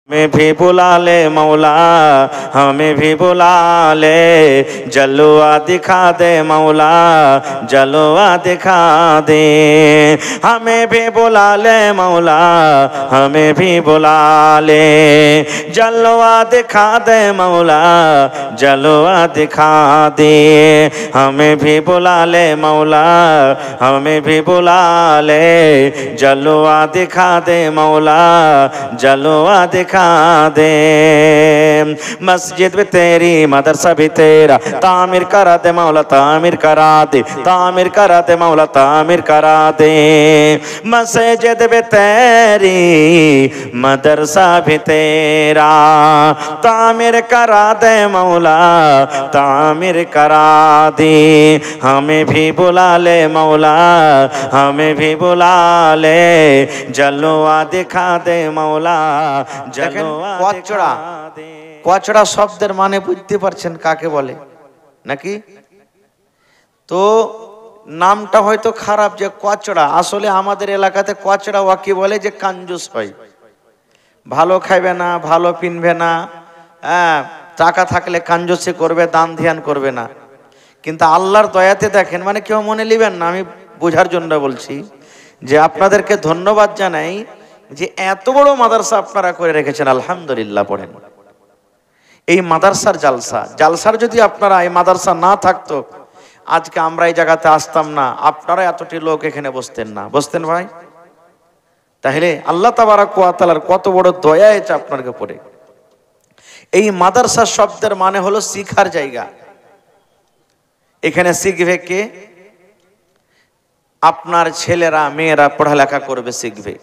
हमें भी बुला ले मौला, हमें भी बुला ले, जलवा दिखा दे मौला, जलवा दिखा दे। हमें भी बुला ले मौला, हमें भी बुला ले, जलवा दिखा दे मौला, जलवा दिखा दे। हमें भी बुला ले मौला, हमें भी बुला ले, जलवा दिखा दे मौला, जलवा दिखा दे। मस्जिद भी तेरी, मदरसा भी तेरा, तामीर करा दे मौला, तामीर करा दे, तामीर करा दे मौला, तामीर करा दे। मस्जिद भी तेरी, मदरसा भी तेरा, तामीर करा दे मौला, तामीर करा दे। हमें भी बुला ले मौला, हमें भी बुला ले, जलवा दिखा दे मौला, কোয়াচড়া শব্দের মানে বুঝতে পারছেন কাকে বলে নাকি? তো নামটা হয়তো খারাপ যে কোয়াচড়া, আসলে আমাদের এলাকাতে কোয়াচড়া ওয়াকে বলে যে কাঞ্জুস হয়, ভালো খাইবে না, ভালো পিনবে না, টাকা থাকলে কাঞ্জুসি করবে, দান ধ্যান করবে না। কিন্তু আল্লাহর দয়াতে দেখেন, মানে কেউ মনে নেবেন না, আমি বোঝার জন্য বলছি যে আপনাদেরকে ধন্যবাদ জানাই যে এত বড় মাদ্রাসা আপনারা করে রেখেছেন, আলহামদুলিল্লাহ পড়েন। এই মাদ্রাসার জালসার যদি আপনারা, এই মাদ্রাসা না থাকতো আজকে আমরা এই জায়গাতে আসতাম না, আপনারা এতটি লোক এখানে বসতেন না, বসতেন ভাই? তাহলে আল্লাহ তাবারাক ওয়া তাআলার কত বড় দয়া হয়েছে আপনার উপরে। এই মাদ্রাসা শব্দের মানে হলো শিক্ষার জায়গা। এখানে শিখবে কে? আপনার ছেলেরা মেয়েরা পড়ালেখা করবে, শিখবে।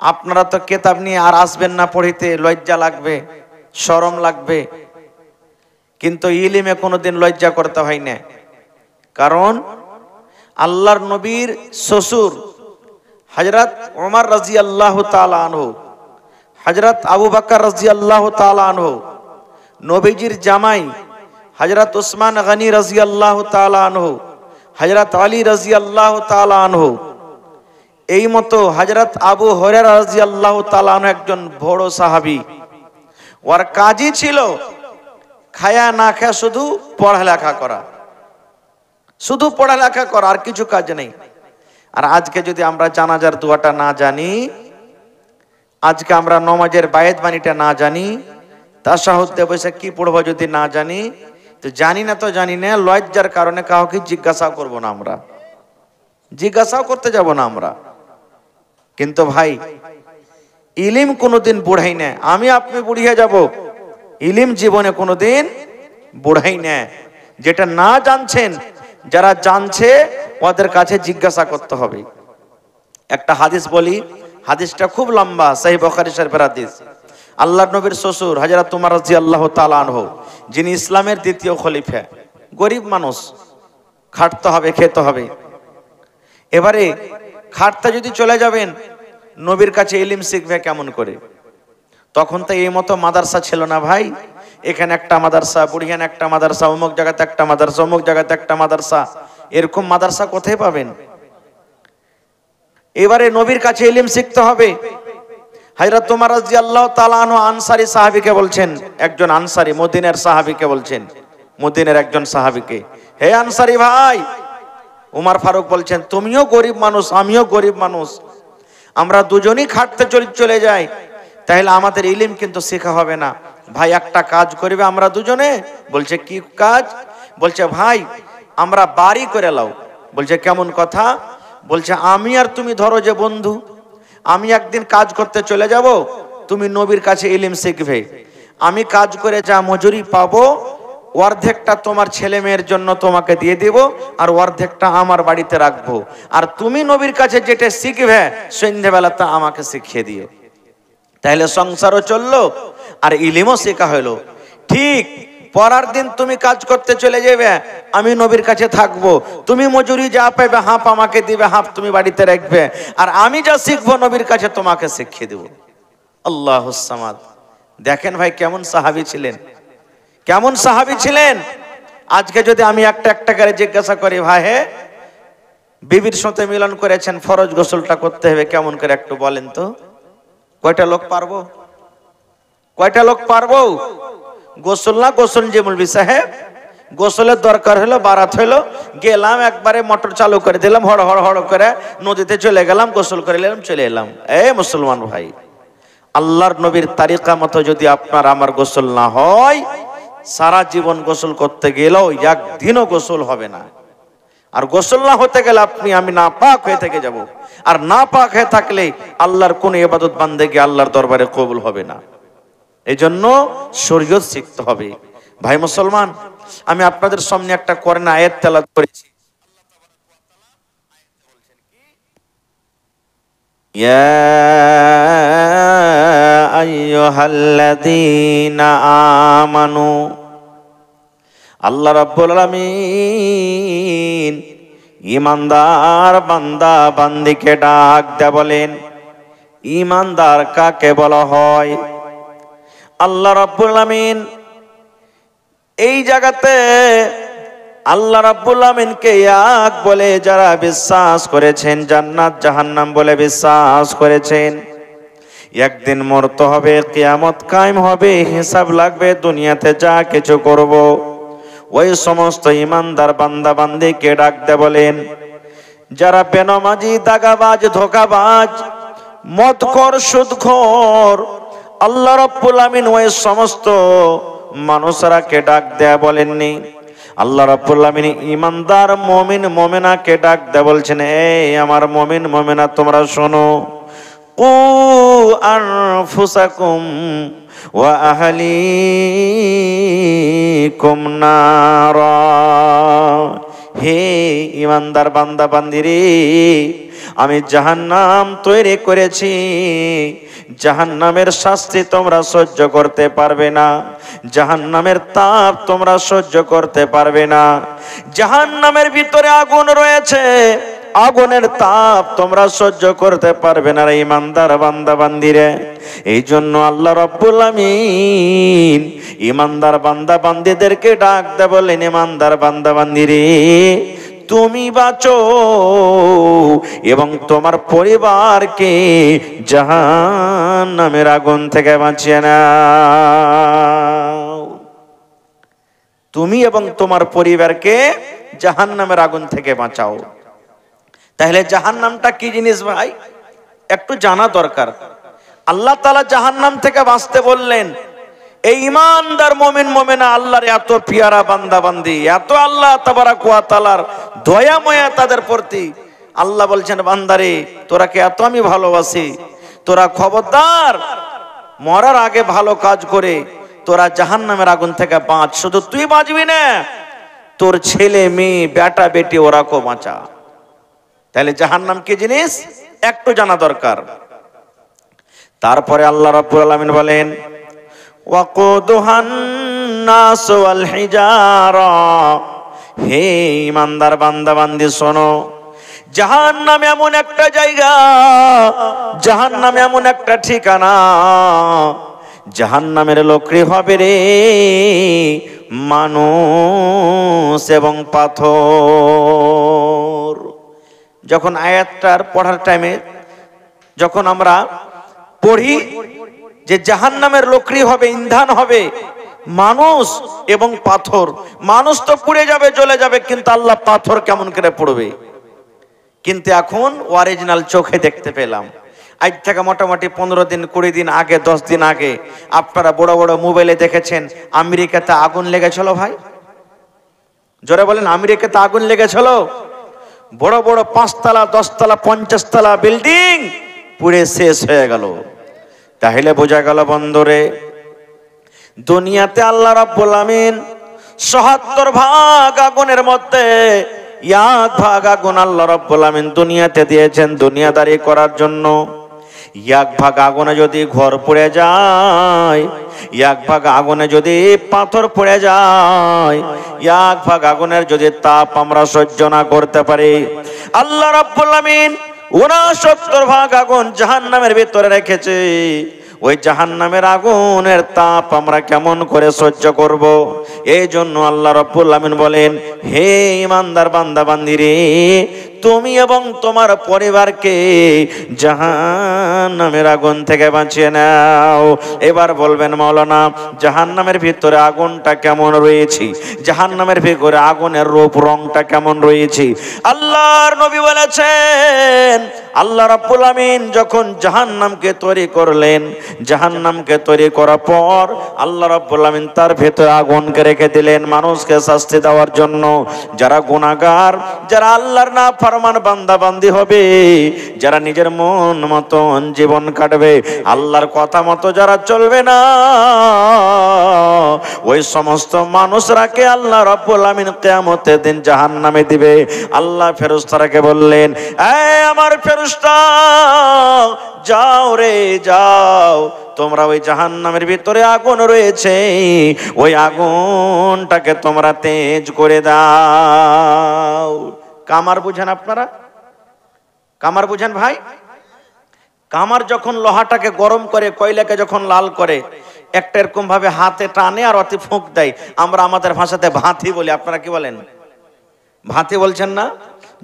আপনারা তো কিতাব নিয়ে আর আসবেন না পড়িতে, লজ্জা লাগবে, শরম লাগবে, কিন্তু ইলমে কোনোদিন লজ্জা করতে হয় না। কারণ আল্লাহর নবীর শ্বশুর হযরত ওমর রাদিয়াল্লাহু তাআলা আনহু, হযরত আবু বকর রাদিয়াল্লাহু তাআলা আনহু, নবীজির জামাই হযরত উসমান গনি রাদিয়াল্লাহু তাআলা আনহু, হযরত আলী রাদিয়াল্লাহু তাআলা আনহু, এই মতো হযরত আবু হুরায়রা রাদিয়াল্লাহু তাআলা আনহু একজন বড় সাহাবী। ওর কাজই ছিল খায়া না খায়া শুধু পড়ালেখা করা, শুধু পড়ালেখা করা, আর কিছু কাজ নেই। আর আজকে যদি আমরা জানাজার দোয়াটা না জানি, আজকে আমরা নামাজের বায়াত বাণীটা না জানি, তাশাহুদে বসে কি পড়বো যদি না জানি, তো জানি না তো জানি না, লজ্জার কারণে কাউকে জিজ্ঞাসা করব না, আমরা জিজ্ঞাসাও করতে যাব না আমরা। কিন্তু ভাই ইলিম কোনোদিন বুড়াই না, আমি আপনি বুড়িয়ে যাব, ইলিম জীবনে কোনোদিন বুড়াই না। যেটা না জানছেন, যারা জানছে ওদের কাছে জিজ্ঞাসা করতে হবে। একটা হাদিস বলি, হাদিসটা খুব লম্বা, সহিহ বুখারী শরীফের হাদিস। আল্লাহর নবীর শ্বশুর হযরত ওমর রাদিয়াল্লাহু তাআলা আনহু, যিনি ইসলামের দ্বিতীয় খলিফা, গরিব মানুষ, খাটতে হবে, খেতে হবে। এবারে খাটতে যদি চলে যাবেন, নবীর কাছে ইলম শিখবে কেমন করে? তখন তো এই মতো মাদ্রাসা ছিল না ভাই। এখানে একটা মাদ্রাসা, বুড়িয়ান একটা মাদ্রাসা, অমুক জায়গাতে একটা মাদ্রাসা, অমুক জায়গাতে একটা মাদ্রাসা, এরকম মাদ্রাসা কোথায় পাবেন? এবারে নবীর কাছে ইলম শিখতে হবে। হযরত ওমর রাদিয়াল্লাহু তাআলা আনহু আনসারী সাহাবীকে বলছেন, একজন আনসারী মদিনার সাহাবীকে বলছেন, মদিনার একজন সাহাবীকে, হে আনসারী ভাই। ওমর ফারুক বলছেন, তুমিও গরিব মানুষ, আমিও গরিব মানুষ, আমরা দুজনেই খাটতে চলে যাই, তাহলে আমাদের ইলম কিন্তু শেখা হবে না। ভাই একটা কাজ করবে আমরা দুজনে। বলছে কি কাজ? বলছে ভাই আমরা বাড়ি করে লাও। বলছে কেমন কথা? বলছে আমি আর তুমি ধরো যে বন্ধু, আমি একদিন কাজ করতে চলে যাব, তুমি নবীর কাছে ইলম শিখবে, আমি কাজ করে যা মজুরি পাবো অর্ধেকটা তোমার ছেলে মেয়ের জন্য তোমাকে দিয়ে দেব, আর অর্ধেকটা আমার বাড়িতে রাখবো, আর তুমি নবীর কাছে যেটা শিখবে সন্ধ্যাবেলা তা আমাকে শিখিয়ে দিও। তাহলে সংসারও চললো আর ইলমও শেখা হলো। ঠিক পরের দিন তুমি কাজ করতে চলে যাবে, আমি নবীর কাছে থাকবো, তুমি মজুরি যা পাবে হাফ আমাকে দিবে, হাফ তুমি বাড়িতে রাখবে, আর আমি যা শিখবো নবীর কাছে তোমাকে শিখিয়ে দেব। আল্লাহুস সামাদ। দেখেন ভাই কেমন সাহাবী ছিলেন, কেমন সাহাবী ছিলেন। আজকে যদি আমি একটা করে জিজ্ঞাসা করি, ভাই হে বিবির সাথে মিলন করেছেন, ফরজ গোসলটা করতে হবে কেমন করে একটু বলেন তো? কয়টা লোক পারবো? কয়টা লোক পারবো? গোসল না গোসল যে মৌলভী সাহেব, গোসলের দরকার হলো, বারাত হলো, গেলাম একবারে মোটর চালু করে দিলাম, হড় হড় হড় করে নদীতে চলে গেলাম, গোসল করে নিলাম, চলে এলাম। মুসলমান ভাই, আল্লাহর নবীর তারিকা মতো যদি আপনার আমার গোসল না হয়, সারা জীবন গোসল করতে গেলেও একদিনও গোসল হবে না। আর গোসল না হতে গেলে আপনি আমি নাপাক হয়ে থেকে যাব। আর নাপাক হয়ে থাকলে আল্লাহর কোন ইবাদত বান্দেগি আল্লাহর দরবারে কবুল হবে না। এই জন্য শরীয়ত শিখতে হবে। ভাই মুসলমান, আমি আপনাদের সামনে একটা কোরআন আয়াত তেলাওয়াত করেছি। ইয়া আইয়ুহাল্লাযীনা আমানু, আল্লাহ রাব্বুল আলামিন ঈমানদার বান্দা বান্দিকে ডাক দেয়া বলেন। ঈমানদার কাকে বলা হয়? আল্লাহ রাব্বুল আলামিন এই জায়গাতে আল্লাহ রাব্বুল আমিনকে এক বলে যারা বিশ্বাস করেছেন, জান্নাত জাহান্নাম বলে বিশ্বাস করেছেন, একদিন মরতে হবে, কিয়ামত কায়েম হবে, হিসাব লাগবে, দুনিয়াতে যা কিছু করব, ওই সমস্ত ইমানদার বান্দা বান্দিকে ডাক দে বলেন। যারা বেনামাজি, দাগাবাজ, ধোঁকাবাজ, মদখোর, সুদখোর, আল্লাহ রাব্বুল আমিন ওই সমস্ত মানুষরাকে ডাক দেয়া বলেননি। আল্লাহ রাব্বুল আমিন ইমানদার মুমিন মুমিনাকে ডাক দেয়া বলছেন, এই আমার মুমিন মুমিনা তোমরা শোনো, কু আনফুসাকুম ওয়া আহলিকুম নারা। হে ইমানদার বান্দা বান্দিরে, আমি জাহান্নাম তৈরি করেছি, জাহান্নামের শাস্তি তোমরা সহ্য করতে পারবে না, জাহান্নামের তাপ তোমরা সহ্য করতে পারবে না। জাহান্নামের ভিতরে আগুন রয়েছে, আগুনের তাপ তোমরা সহ্য করতে পারবে না রে ইমানদার বান্দা বান্দিরে। এই জন্য আল্লাহ রাব্বুল আমিন ইমানদার বান্দা বান্দিদেরকে ডাক দে বলেন, ইমানদার বান্দা বান্দিরে তুমি বাঁচো এবং তোমার পরিবারকে জাহান্নামের আগুন থেকে বাঁচিয়ে নাও। তুমি এবং তোমার পরিবারকে জাহান্নামের আগুন থেকে বাঁচাও। তাহলে জাহান্নামটা কি জিনিস ভাই, একটু জানা দরকার। আল্লাহ তাআলা জাহান্নাম থেকে বাঁচতে বললেন। এই ঈমানদার মুমিন মুমিনা আল্লাহর এত পিয়ারা বান্দা বান্দি, এত আল্লাহ তাবারাক ওয়া তাআলার দয়া মায়া তাদের প্রতি। আল্লাহ বলছেন, বান্দারে তোরাকে এত আমি ভালোবাসি, তোরা খবরদার মরার আগে ভালো কাজ করে তোরা জাহান্নামের আগুন থেকে বাঁচ। শুধু তুই বাঁচবি না, তোর ছেলে মেয়ে বেটা বেটি ওরাকেও বাঁচা। তাহলে জাহান্নাম কি জিনিস একটু জানা দরকার। তারপরে আল্লাহ রাব্বুল আলামিন বলেন, ওয়াকুদুহান নাস ওয়াল হিজারা। হে ইমানদার বান্দা বান্দি শোনো, জাহান্নাম এমন একটা জায়গা, জাহান্নাম এমন একটা ঠিকানা, জাহান্নামের লোকরি হবে রে মানুষ এবং পাথর। যখন আয়াতটার পড়ার টাইমে যখন আমরা পড়ি যে জাহান্নামের লোকরি হবে, ইন্ধন হবে মানুষ এবং পাথর। মানুষ তো পুড়ে যাবে, জ্বলে যাবে, কিন্তু আল্লাহ পাথর কেমন করে পড়বে। কিন্তু এখন অরিজিনাল চোখে দেখতে পেলাম। আজ থেকে মোটামুটি 15 দিন 20 দিন আগে, 10 দিন আগে আপনারা বড় বড় মোবাইলে দেখেছেন আমেরিকাতে আগুন লেগেছিল। ভাই জোরে বলেন, আমেরিকাতে আগুন লেগেছিল। বড় বড় 5 তলা 10 তলা 50 তলা বিল্ডিং পুড়ে শেষ হয়ে গেল। তাহলে বোঝা গেল বন্ধুরে, দুনিয়াতে আল্লাহ রাব্বুল আমিন ৭৭ ভাগ আগুনের মধ্যে 1 ভাগ আগুন আল্লাহ রাব্বুল আমিন দুনিয়াতে দিয়েছেন দুনিয়াদারি করার জন্য। 1 ভাগ আগুনে যদি ঘর পড়ে যায়, 1 ভাগ আগুনে যদি পাথর পড়ে যায়, 1 ভাগ আগুনের যদি তাপ আমরা সহ্য না করতে পারি, আল্লাহ রাব্বুল আমিন 69 ভাগ আগুন জাহান্নামের ভিতরে রেখেছে। ওই জাহান্নামের আগুনের তাপ আমরা কেমন করে সহ্য করব। এই জন্য আল্লাহ রাব্বুল আমিন বলেন, হে ইমানদার বান্দা বান্দিরে তুমি এবং তোমার পরিবারকে জাহান্নামের আগুন থেকে বাঁচিয়ে নাও। এবার বলবেন মাওলানা জাহান্নামের ভিতরে আগুনটা কেমন রয়েছে, জাহান্নামের ভিতরে আগুনের রূপ রংটা কেমন রয়েছে? আল্লাহর নবী বলেছেন আল্লাহ রাব্বুল আমিন যখন জাহান্নামকে তৈরি করলেন, জাহান্নামকে তৈরি করার পর আল্লাহ রাব্বুল আমিন তার ভেতরে আগুনকে রেখে দিলেন মানুষকে শাস্তি দেওয়ার জন্য। যারা গুনাহগার, যারা আল্লাহর নাফরমান বান্দা বান্দি হবে, যারা নিজের মন মতন জীবন কাটবে, আল্লাহর কথা মতো যারা চলবে না, ওই সমস্ত মানুষরাকে আল্লাহ রাব্বুল আমিন কিয়ামতের দিন জাহান্নামে দিবে। আল্লাহ ফেরেশতাকে বললেন, এই আমার ফেরেশতা যাও রে যাও, তোমরা ওই জাহান্নামের ভিতরে আগুন রয়েছে, ওই আগুনটাকে তোমরা তেজ করে দাও। কামার বুঝেন আপনারা? কামার বুঝেন ভাই? কামার যখন লোহাটাকে গরম করে, কয়লাকে যখন লাল করে, একটা এরকম ভাবে হাতে টানে আর অতি ফুঁক দেয়। আমরা আমাদের ভাষাতে ভাঁতি বলি, আপনারা কি বলেন? ভাঁতি বলছেন না?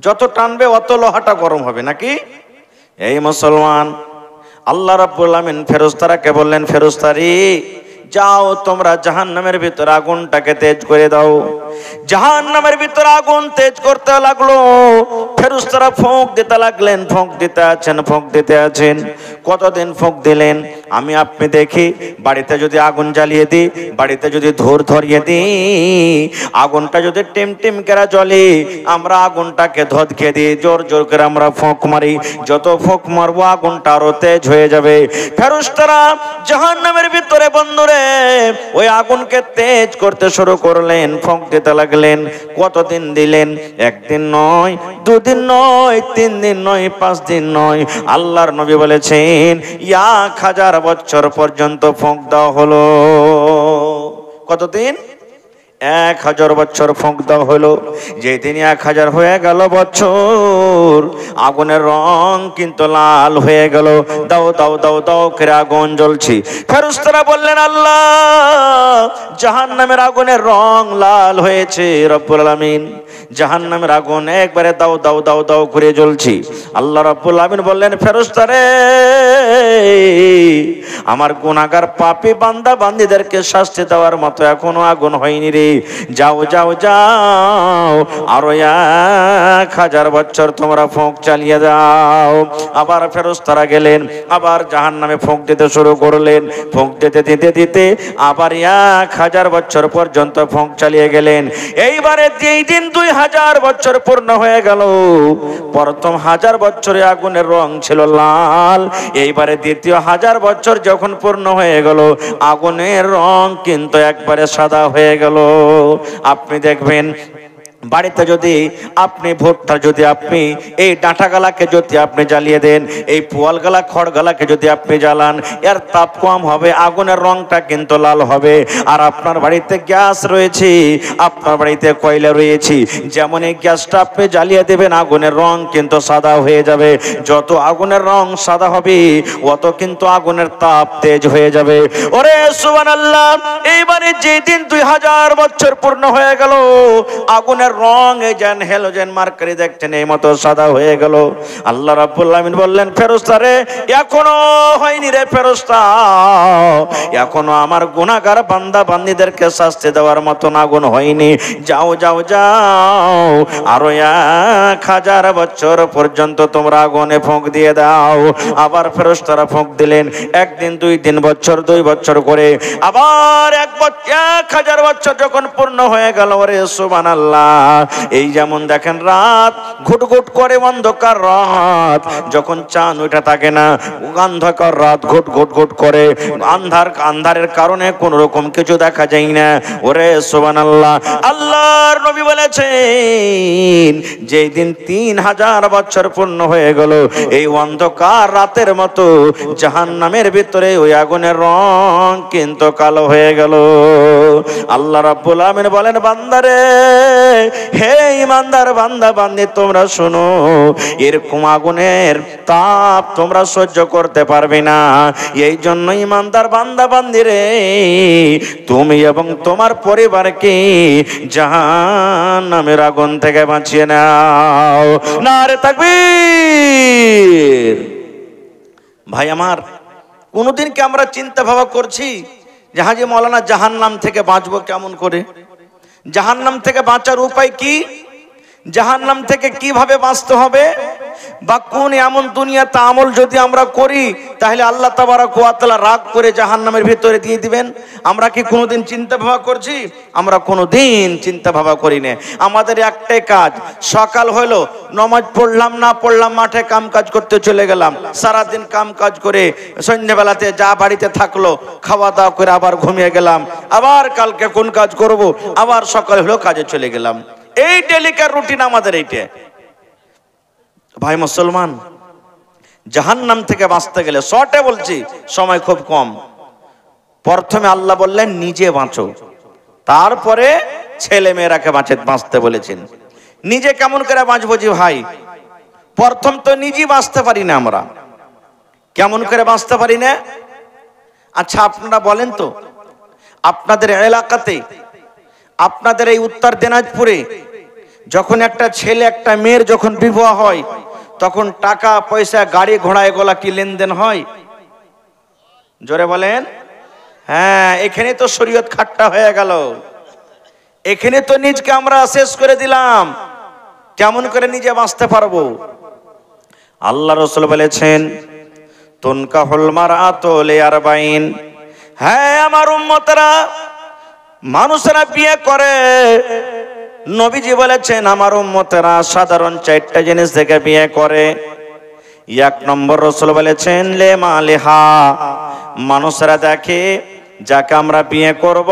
যত টানবে অত লোহাটা গরম হবে নাকি? এই মুসলমান, আল্লাহ রাব্বুল আমিন ফেরেশতাকে বললেন, ফেরেশতারি যাও তোমরা জাহান্নামের ভিতরে আগুনটাকে তেজ করে দাও। জাহান্নামের ভিতরে আগুন তেজ করতে লাগলো। ফেরেশতারা ফুঁক দিতে লাগলেন, ফুঁক দিতে আছেন, ফুঁক দিতে আছেন। কতদিন ফুঁক দিলেন? আমি আপনি দেখি, বাড়িতে যদি আগুন জ্বালিয়ে দিই, বাড়িতে যদি ধূর ধরিয়ে দিই, আগুনটা যদি টিম টিম করে জ্বলে, আমরা আগুনটাকে ধদকে দিই, জোর জোর করে আমরা ফুঁক মারি। যত ফুঁক মারবো আগুনটা আরো তেজ হয়ে যাবে। ফেরেশতারা জাহান্নামের ভিতরে বন্ধুরে ওই আগুনকে তেজ করতে শুরু করলেন, ফুঁক দিতে লাগলেন। কতদিন দিলেন? একদিন নয়, দুদিন নয়, 3 দিন নয়, 5 দিন নয়। আল্লাহর নবী বলেছেন 1000 বছর পর্যন্ত ফুঁক দেওয়া হলো। কতদিন? 1000 বছর ফুঁক দেওয়া হলো। যেদিন 1000 হয়ে গেল বছর, আগুনের রং কিন্তু লাল হয়ে গেল। দাও দাও দাও দাও করে আগুন জ্বলছে। ফেরেশতারা বললেন, আল্লাহ জাহান্নামের আগুনের রং লাল হয়েছে। রব্বুল আলামিন জাহান্নামের আগুন একবারে দাও দাও দাও দাও করে জ্বলছে। আল্লাহ রাব্বুল আমিন বললেন, ফেরেশতারে আমার গুনাহগার পাপী বান্দা বান্দীদেরকে শাস্তি দেওয়ার মতো এখনো আগুন হয়নি রে। যাও যাও যাও, আরো 1000 বছর তোমরা ফুঁক চালিয়ে দাও। আবার ফেরেশতারা গেলেন, আবার জাহান্নামে ফুঁক দিতে শুরু করলেন। ফুঁক দিতে দিতে দিতে আবার 1000 বছর পর্যন্ত ফুঁক চালিয়ে গেলেন। এইবারে যেই দিন 2000 বছর পূর্ণ হয়ে গেল, প্রথম 1000 বছরে আগুনের রং ছিল লাল, এইবারে দ্বিতীয় 1000 বছর যখন পূর্ণ হয়ে গেল, আগুনের রং কিন্তু একবারে সাদা হয়ে গেল। আপনি দেখবেন বাড়িতে যদি আপনি ভুট্টা যদি আপনি এই ডাঁটাগালাকে যদি আপনি জ্বালিয়ে দেন, এই পোয়ালগালা খড়গালাকে যদি আপনি জ্বালান, এর তাপ কম হবে, আগুনের রংটা কিন্তু লাল হবে। আর আপনার বাড়িতে গ্যাস রয়েছে, আপনার বাড়িতে কয়লা রয়েছে, যেমন এই গ্যাসটা আপনি জ্বালিয়ে দেবেন, আগুনের রং কিন্তু সাদা হয়ে যাবে। যত আগুনের রং সাদা হবে, অত কিন্তু আগুনের তাপ তেজ হয়ে যাবে। ওরে সুবহানাল্লাহ! এইবারে যেদিন 2000 বছর পূর্ণ হয়ে গেল, আগুনের রং এই যেন হ্যালোজেন মার্কারি দেখছেন এই মতো সাদা হয়ে গেল। আল্লাহ রাব্বুল আমিন বললেন, ফেরেশতারে এখনো হয়নি রে ফেরেশতা, এখনো আমার গুনাহগার বান্দা বান্দীদেরকে শাস্তি দেওয়ার মতন আগুন হয়নি। যাও যাও যাও, আরো 1000 বছর পর্যন্ত তোমরা আগুনে ফুঁক দিয়ে দাও। আবার ফেরেশতারা ফুঁক দিলেন। একদিন, 2 দিন, বছর, 2 বছর করে আবার 1000 বছর যখন পূর্ণ হয়ে গেল, ওরে সুবহানাল্লাহ! এই যেমন দেখেন রাত ঘুটঘুট করে, অন্ধকার রাত, যখন চাঁদ ওঠা থাকে না, অন্ধকার রাত ঘুট ঘুট ঘুট করে, আন্ধারের কারণে কোন রকম কিছু দেখা যায় না। ওরে সুবহানাল্লাহ! আল্লাহর নবী বলেছেন যেই দিন 3000 বছর পূর্ণ হয়ে গেল, এই অন্ধকার রাতের মতো জাহান্নামের ভিতরে ওই আগুনের রং কিন্তু কালো হয়ে গেল। আল্লাহ রাব্বুল আমিন বলেন, বান্দারে হে ইমানদার বান্দা বান্দি তোমরা শোনো, এরকম আগুনের তাপ তোমরা সহ্য করতে পারবে না। এই জন্য ইমানদার বান্দা বান্দি রে, তুমি এবং তোমার পরিবারকে জাহান্নামের আগুন থেকে বাঁচিয়ে নাও। নারে তাকবীর। ভাই আমার, কোনদিন কি আমরা চিন্তা ভাবনা করছি যে হাজী মাওলানা জাহান্নাম থেকে বাঁচবো কেমন করে? জাহান্নাম থেকে বাঁচার উপায় কি? জাহান্নাম থেকে কিভাবে বাঁচতে হবে? বা কোন এমন দুনিয়াতে আমল যদি আমরা করি তাহলে আল্লাহ তাবারক ওয়া তাআলা রাগ করে জাহান্নামের ভিতরে দিয়ে দিবেন? আমরা কি কোনোদিন চিন্তা ভাবনা করছি? আমরা কোনোদিন চিন্তা ভাবনা করি না। আমাদের একটাই কাজ, সকাল হলো নামাজ পড়লাম না পড়লাম, মাঠে কাম কাজ করতে চলে গেলাম, সারাদিন কাম কাজ করে সন্ধ্যাবেলাতে যা বাড়িতে থাকলো খাওয়া দাওয়া করে আবার ঘুমিয়ে গেলাম, আবার কালকে কোন কাজ করব, আবার সকাল হলো কাজে চলে গেলাম। এই ডেলিকার রুটিন আমাদের এইটা। ভাই মুসলমান, জাহান্নাম থেকে বাঁচতে গেলে শর্টে বলছি, সময় খুব কম, প্রথমে আল্লাহ বললেন নিজে বাঁচো, তারপরে ছেলে মেয়েরাকে বাঁচতে বলেছেন। নিজে কেমন করে বাঁচবো জি ভাই? প্রথম তো নিজে বাঁচতে পারি না আমরা। কেমন করে বাঁচতে পারি না? আচ্ছা আপনারা বলেন তো, আপনাদের এলাকাতে, আপনাদের এই উত্তর দিনাজপুরে যখন একটা ছেলে একটা মেয়ের যখন বিবাহ হয়, তখন টাকা পয়সা গাড়ি ঘোড়া এগুলা কি লেনদেন হয়? জোরে বলেন। হ্যাঁ, এখানে তো শরীয়ত খাট্টা হয়ে গেল, এখানে তো নিজকে আমরা শেষ করে দিলাম। কেমন করে নিজে বাঁচতে পারবো? আল্লাহ রাসূল বলেছেন তুনকাহুল মারআতু লিআরবাইন। হ্যাঁ আমার উম্মতরা, মানুষেরা বিয়ে করে, নবীজি বলেছেন আমার উম্মতেরা সাধারণ 4টা জিনিস থেকে বিয়ে করে। 1 নম্বর রাসূল বলেছেন লে মালিহা, মানুষেরা দেখে যাকে আমরা বিয়ে করব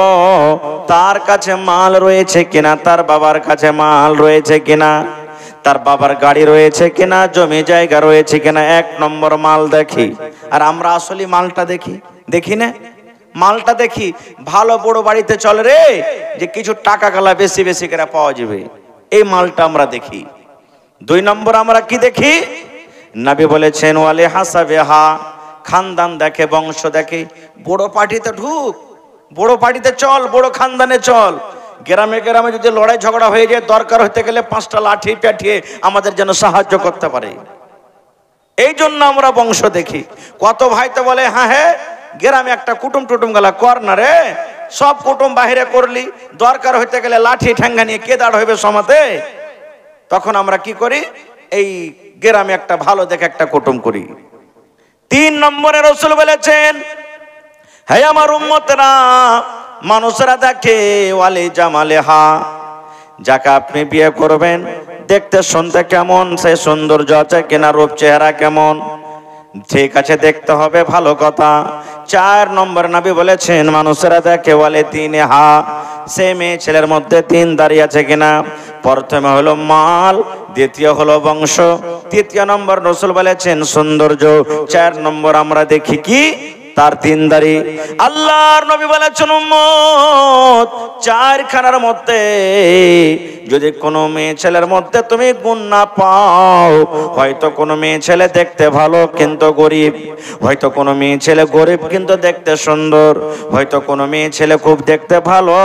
তার কাছে মাল রয়েছে কিনা, তার বাবার কাছে মাল রয়েছে কিনা, তার বাবার গাড়ি রয়েছে কিনা, জমি জায়গা রয়েছে কিনা। 1 নম্বর মাল দেখি। আর আমরা আসলে মালটা দেখি? দেখি না। মালটা দেখি ভালো বড় বাড়িতে চলে রে, যে কিছু টাকা গালা বেশি বেশি করে পাওয়া যাবে, এই মালটা আমরা দেখি। 2 নম্বর আমরা কি দেখি? নবী বলেছেন ওয়ালে হাসাবেহা, খানদান দেখে, বংশ দেখে। বড় পার্টিতে ঢুক, বড় পার্টিতে চল, বড় খানদানে চল। গ্রামে গ্রামে যদি লড়াই ঝগড়া হয়ে যায়, দরকার হতে গেলে 5টা লাঠি পাঠিয়ে আমাদের যেন সাহায্য করতে পারে। এই জন্য আমরা বংশ দেখি। কত ভাই তো বলে হ্যাঁ হ্যাঁ গ্রামে একটা কুটুম টুটুম গেলা কর না রে, সব কুটুম বাহিরে করলি, দরকার হইতে গেলে লাঠি ঠ্যাঙ্গা নিয়ে কে দাঁড় হইবে সমাতে? তখন আমরা কি করি? এই গ্রামে একটা ভালো দেখে একটা কুটুম করি। 3 নম্বরে রাসূল বলেছেন হে আমার উম্মতেরা, মানুষেরা দেখে ওয়ালি জামালেহা, যাকে আপনি বিয়ে করবেন দেখতে শুনতে কেমন, সে সৌন্দর্য আছে কিনা, রূপ চেহারা কেমন, ঠিক আছে দেখতে হবে, ভালো কথা। 4 নম্বর নবী বলেছেন মানুষেরা দেখে ওয়ালে তিনহা, সে মেয়ে ছেলের মধ্যে 3 দাঁড়িয়ে আছে কিনা। প্রথমে হলো মাল, দ্বিতীয় হলো বংশ, 3 নম্বর রাসূল বলেছেন সৌন্দর্য, 4 নম্বর আমরা দেখি কি? তার 3 দাড়ি। আল্লাহর নবী বলেছেন উম্মত 4 খানার মধ্যে যদি কোনো মেয়ে ছেলের মধ্যে তুমি গুণ না পাও, হয়তো কোনো মেয়ে ছেলে দেখতে ভালো কিন্তু গরিব, হয়তো কোনো মেয়ে ছেলে গরিব কিন্তু দেখতে সুন্দর, হয়তো কোনো মেয়ে ছেলে খুব দেখতে ভালো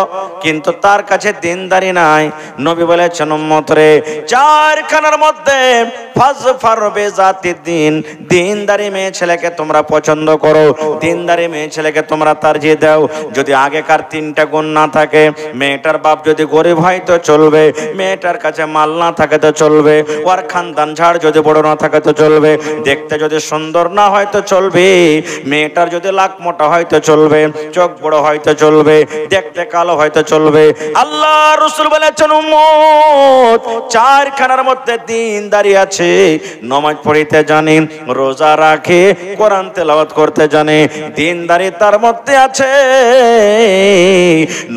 কিন্তু তার কাছে দিনদারি নাই। নবী বলেছেন উম্মত রে, 4 খানার মধ্যে ফাজফার বেজাতি দিন, দিনদারি মেয়ে ছেলেকে তোমরা পছন্দ করো, দিনদারি মেয়ে ছেলেকে তোমরা তারজিহ দাও। যদি আগেকার 3টা গুণ না থাকে, মেয়েটার বাপ যদি গরিব হয় তো চলবে, মেয়েটার কাছে মাল না থাকে তো চলবে, ওর খানদান ঝাড় যদি বড় না থাকে তো চলবে, দেখতে যদি সুন্দর না হয় তো চলবে, মেয়েটার যদি লাক মোটা হয় তো চলবে, চোখ বড় হয় তো চলবে, দেখতে কালো হয় তো চলবে। আল্লাহ রাসূল বলেছেন উম্মত 4 খানার মধ্যে দিনদারি আছে, নামাজ পড়িতে জানে, রোজা রাখে, কোরআন তেলাওয়াত করতে জানে, দিনদারি তার মধ্যে আছে।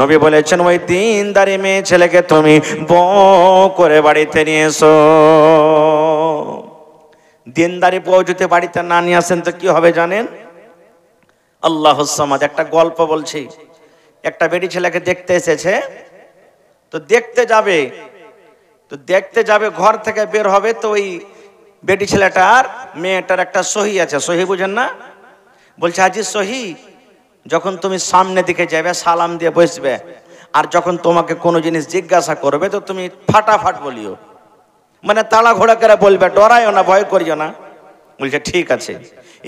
নবী বলেছেন ওই দিনদারি মেয়ে ছেলেকে তুমি বউ করে বাড়িতে নিয়ে এসো। দিনদারি বউ যদি বাড়িতে না নিয়ে আসেন তো কি হবে জানেন? আল্লাহুস সামাদ। একটা গল্প বলছি। একটা বেটি ছেলেকে দেখতে এসেছে, তো দেখতে যাবে, তো দেখতে যাবে, ঘর থেকে বের হবে, তো ওই বেটি ছেলেটার মেয়েটার একটা সহি আছে, সহি বুঝেন না? বলছে হাজি সহি, যখন তুমি সামনে দিকে যাবে সালাম দিয়ে বসবে, আর যখন তোমাকে কোনো জিনিস জিজ্ঞাসা করবে তো তুমি ফাটাফাট বলিও, মানে তাড়া ঘোড়া করে বলবে, ডরাইও না, ভয় করিও না। বলছে ঠিক আছে।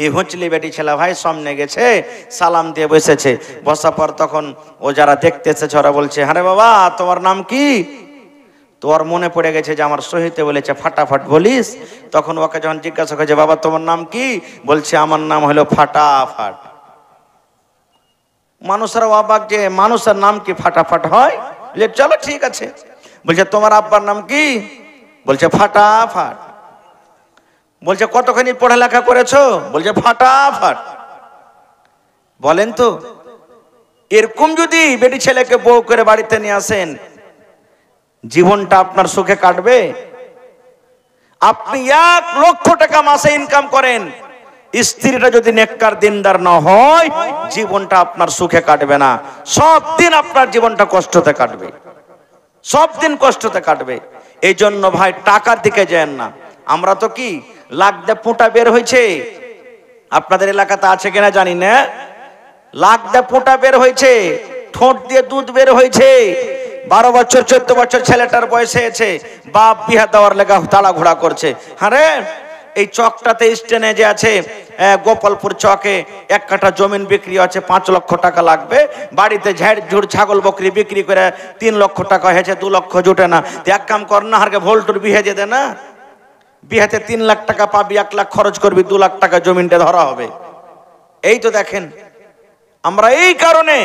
এই হুঁচলি বেটি ছেলে ভাই সামনে গেছে, সালাম দিয়ে বসেছে। বসার পর তখন ও যারা দেখতে এসেছে ওরা বলছে, হ্যাঁ রে বাবা তোমার নাম কি? তোর মনে পড়ে গেছে যে আমার সহিতে বলেছে ফাটাফাট বলিস। তখন ওকে যখন জিজ্ঞাসা করেছে, বাবা তোমার নাম কি? বলছে আমার নাম হলো ফাটাফাট। মানুষেরা অবাক যে মানুষের নাম কি ফাটাফাট হয়? চলো ঠিক আছে। বলছে তোমার আব্বার নাম কি? বলছে ফাটাফাট। বলছে কতখানি পড়ালেখা করেছো? বলছে ফাটাফাট। বলেন তো এরকম যদি বেটি ছেলেকে বউ করে বাড়িতে নিয়ে আসেন, জীবনটা আপনার সুখে কাটবে? আপনি 1 লক্ষ টাকা মাসে ইনকাম করেন, স্ত্রীটা যদি নেককার দিনদার না হয়, জীবনটা আপনার সুখে কাটবে না। সব দিন আপনার জীবনটা কষ্টতে কাটবে, সব দিন কষ্টতে কাটবে। এই জন্য ভাই টাকার দিকে যান না। আমরা তো কি লাখ দিয়ে পোঁটা বের হয়েছে, আপনাদের এলাকাতে আছে কিনা জানি না, লাখ দিয়ে পোঁটা বের হয়েছে, ঠোঁট দিয়ে দুধ বের হয়েছে। 12 বছর 14 বছর ছেলেটার বয়সে আছে, বাপ বিহা দেওয়ার লেগা তাড়া ঘোড়া করছে। হ্যাঁ রে, এই চকটাতে স্টেনে যে আছে গোপালপুর চকে 1 কাঠা জমিন বিক্রি আছে, 5 লক্ষ টাকা লাগবে। বাড়িতে ঝাড় ঝুড় ছাগল বকরি বিক্রি করে 3 লক্ষ টাকা হয়েছে, 2 লক্ষ জুটে না। এক কাম কর না, হারকে ভোল্টুর বিহে যেতে না, বিহাতে 3 লাখ টাকা পাবি, 1 লাখ খরচ করবি, 2 লাখ টাকা জমিনটা ধরা হবে। এই তো দেখেন, আমরা এই কারণে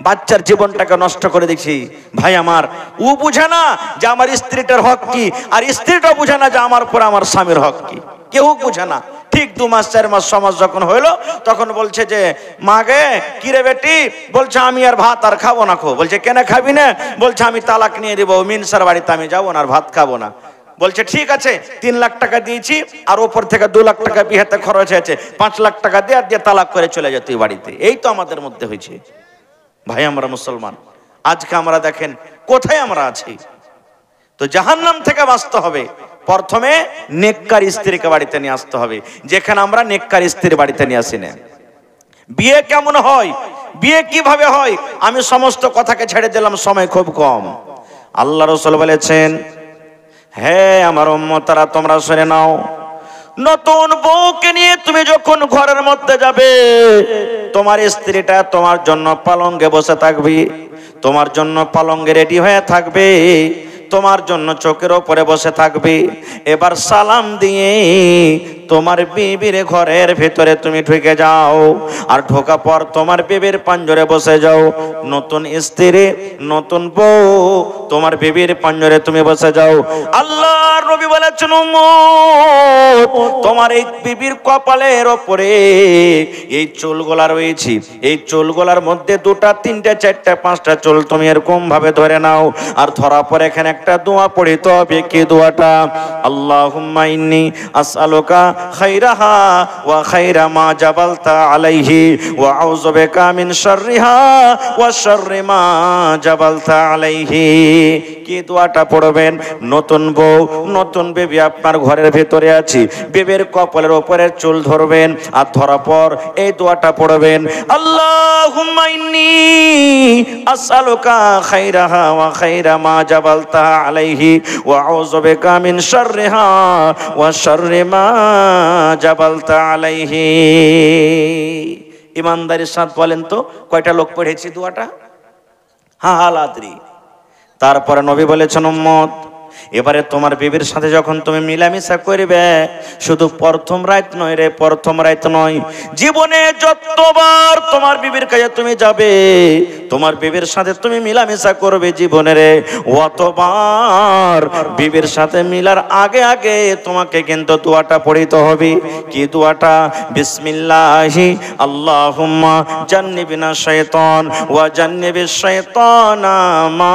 বাচ্চার জীবনটাকে নষ্ট করে দিচ্ছি। ভাই আমার, ও বুঝে না যে আমার স্ত্রীটার হক কি, আর স্ত্রীটা বুঝে না যে আমার উপর আমার স্বামীর হক কি, কেউ বুঝে না। ঠিক 2 মাস 4 মাস সমাজ যখন হইলো, তখন বলছে যে মা গে কিরে বেটি, বলছে আমি আর ভাত আর খাবো না। বলছে কেন খাবি না? বলছে আমি তালাক নিয়ে দিব, মিনসার বাড়িতে আমি যাবো না, আর ভাত খাবো না। বলছে ঠিক আছে, 3 লাখ টাকা দিয়েছি, আর ওপর থেকে 2 লাখ টাকা বিয়েতে খরচ হয়েছে, 5 লাখ টাকা দিয়ে আর দিয়ে তালাক করে চলে যেত বাড়িতে। এই তো আমাদের মধ্যে হয়েছে। ভাই আমরা মুসলমান, আজকে আমরা দেখেন কোথায় আমরা আছি। তো জাহান্নাম থেকে বাঁচতে হবে, প্রথমে নেককার স্ত্রীকে বাড়িতে নিয়ে আসতে হবে, যেখানে আমরা নেককার স্ত্রী বাড়িতে নিয়ে আসি না। বিয়ে কেমন হয়, বিয়ে কিভাবে হয়, আমি সমস্ত কথাকে ছেড়ে দিলাম, সময় খুব কম। আল্লাহ রাসূল বলেছেন, হে আমার উম্মতরা তোমরা শুনে নাও, নতুন বউকে নিয়ে তুমি যখন ঘরের মধ্যে যাবে, তোমার স্ত্রীটা তোমার জন্য পালঙ্কে বসে থাকবে, তোমার জন্য পালঙ্কে রেডি হয়ে থাকবে, তোমার জন্য চোখের ওপরে বসে থাকবে। এবার সালাম দিয়ে তোমার বিবির ঘরের ভিতরে তুমি ঢুকে যাও, আর ঢোকা পর তোমার বিবির পাঞ্জরে বসে যাও। নতুন স্ত্রী, নতুন বউ, তোমার বিবির পাঞ্জরে তুমি বসে যাও। আল্লাহর নবী বলেছেন, তোমার এই বিবির কপালের ওপরে এই চুলগুলা রয়েছে, এই চুলগুলার মধ্যে 2টা 3টা 4টা 5টা চুল তুমি এরকম ভাবে ধরে নাও, আর ধরা পরে এখানে একটা দোয়া পড়িতে হবে। কি দোয়াটা? আল্লাহুম্মা ইন্নী আসআলুকা খাইরাহা ওয়া খাইরা মা জাবালতা আলাইহি ওয়া আউযু বিকা মিন শাররিহা ওয়া শাররি মা জাবালতা আলাইহি। কি দোয়াটা পড়বেন? নতুন বউ, নতুন বেবি আপনার ঘরের ভেতরে আছে, বেবির কপালের উপরে চুল ধরবেন, আর ধরা পর এই দোয়াটা পড়বেন, আল্লাহুম্মা ইন্নী আসআলুকা খাইরাহা ওয়া খাইরা মা জাবালতা আলাইহি ওয়া আউযু বিকা মিন শাররিহা ওয়া শাররি মা জাবালতা আলাইহি। ইমানদারের সাথে বলেন তো কয়টা লোক পড়েছি দোয়াটা? হালাদ্রি। তারপরে নবী বলেছেন, উম্মত এবারে তোমার বিবির সাথে যখন তুমি মিলামিশা করবে, শুধু প্রথম রাত নয় রে, প্রথম রাত নয়, জীবনে যতবার তোমার বিবির কাছে তুমি যাবে, তোমার বিবির সাথে তুমি মিলামিশা করবে জীবনে রে, অতবার বিবির সাথে মিলার আগে আগে তোমাকে কিন্তু দোয়াটা পড়িতে হবে। কি দোয়াটা? বিসমিল্লাহি আল্লাহুম্মা জান্নিবিনা শাইতান ওয়া জান্নিবিশ শাইতানা মা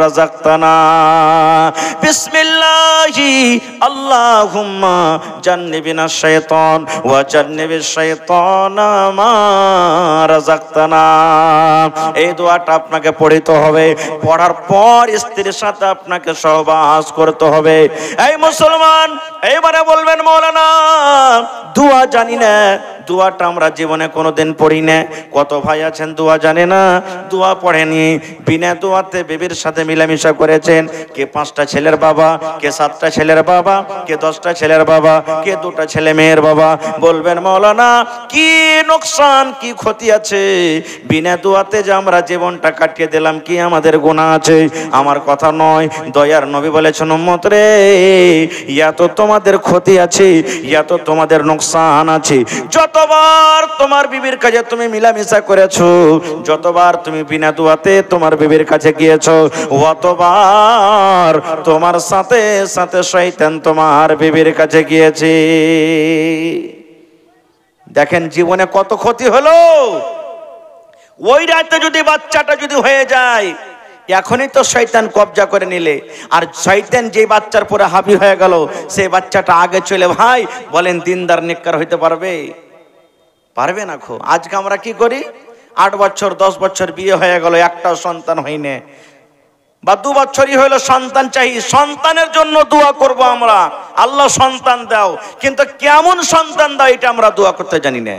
রাযাকতানা। বিসমিল্লাহি আল্লাহুম্মা জান্নিবিনা শাইতান ওয়া জান্নিবিশ শাইতানা মা রাযাকতানা। এই দোয়াটা আপনাকে পড়তে হবে। পড়ার পর স্ত্রীর সাথে আপনাকে সহবাস করতে হবে। এই মুসলমান, এইবারে বলবেন মাওলানা দোয়া জানি না, দোয়াটা আমরা জীবনে কোনোদিন পড়ি না। কত ভাই আছেন দোয়া জানে না, দোয়া পড়েনি, বিনা দোয়াতে বিবির সাথে মিলামিশা করেছেন। কে 5টা ছেলের বাবা, কে 7টা ছেলের বাবা, কে 10টা ছেলের বাবা, কে 2টা ছেলে মেয়ের বাবা। বলবেন মাওলানা কি নোকসান, কি ক্ষতি আছে বিনা দোয়াতে যে আমরা জীবনটা কাটিয়ে দিলাম, কি আমাদের গুনাহ আছে? আমার কথা নয়, দয়ার নবী বলেছেন উম্মত রে, ইয়া তো তোমাদের ক্ষতি আছে, ইয়া তো তোমাদের নোকসান আছে। যতবার তোমার বিবির কাছে তুমি মিলামিশা করেছো, যতবার তুমি বিনা দোয়াতে তোমার বিবির কাছে গিয়েছো, অতবার তোমার সাথে সাথে শয়তান তোমার বিবির কাছে গিয়েছে। দেখেন জীবনে কত ক্ষতি হলো। ওই রাতে যদি বাচ্চাটা যদি হয়ে যায়, এখনই তো শয়তান কবজা করে নিলে, আর শয়তান যে বাচ্চার পরে হাবি হয়ে গেল, সেই বাচ্চাটা আগে চলে ভাই বলেন দিনদার নেককার হইতে পারবে? পারবে না। আজকে আমরা কি করি, 8 বছর 10 বছর বিয়ে হয়ে গেল, একটাও সন্তান হয়নি, বা 2 বছরই হইলো সন্তান চাই, সন্তানের জন্য দোয়া করব আমরা, আল্লাহ সন্তান দাও, কিন্তু কেমন সন্তান দাও এটা আমরা দোয়া করতে জানি না।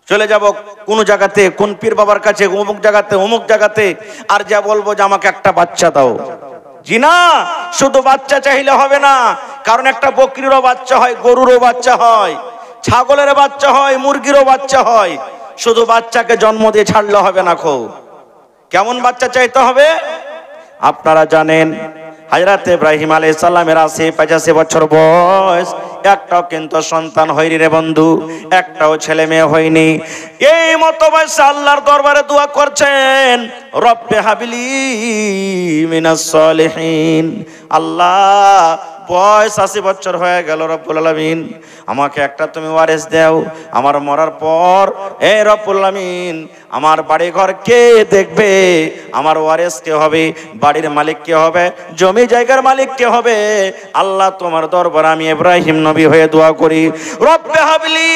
চলে যাব কোন জায়গাতে, কোন পীর বাবার কাছে, অমুক জায়গাতে অমুক জায়গাতে, আর যা বলবো যে আমাকে একটা বাচ্চা দাও। জি না, শুধু বাচ্চা চাইলে হবে না, কারণ একটা বকরিরও বাচ্চা হয়, গরুরও বাচ্চা হয়, ছাগলের বাচ্চা হয়, মুরগিরও বাচ্চা হয়। শুধু বাচ্চাকে জন্ম দিয়ে ছাড়লে হবে না। কেমন বাচ্চা চাইতে হবে? আপনারা জানেন হযরত ইব্রাহিম আলাইহিস সালামের 85 বছর বয়স, একটাও কিন্তু সন্তান হয়নি রে বন্ধু, একটাও ছেলে মেয়ে হয়নি। এই মতো বয়সে আল্লাহর দরবারে দোয়া করছেন, রব্বে হাবিলি মিনাস সলিহিন। আল্লাহ বয়স 80 বছর হয়ে গেল, রব্বুল আলামিন আমাকে একটা তুমি ওয়ারিস দাও। আমার মরার পর এ রব্বুল আলামিন আমার বাড়ি ঘর কে দেখবে? আমার ওয়ারিস কে হবে? বাড়ির মালিক কে হবে? জমি জায়গার মালিক কে হবে? আল্লাহ তোমার দরবারে আমি ইব্রাহিম নবী হয়ে দোয়া করি, রব্বে হাবলি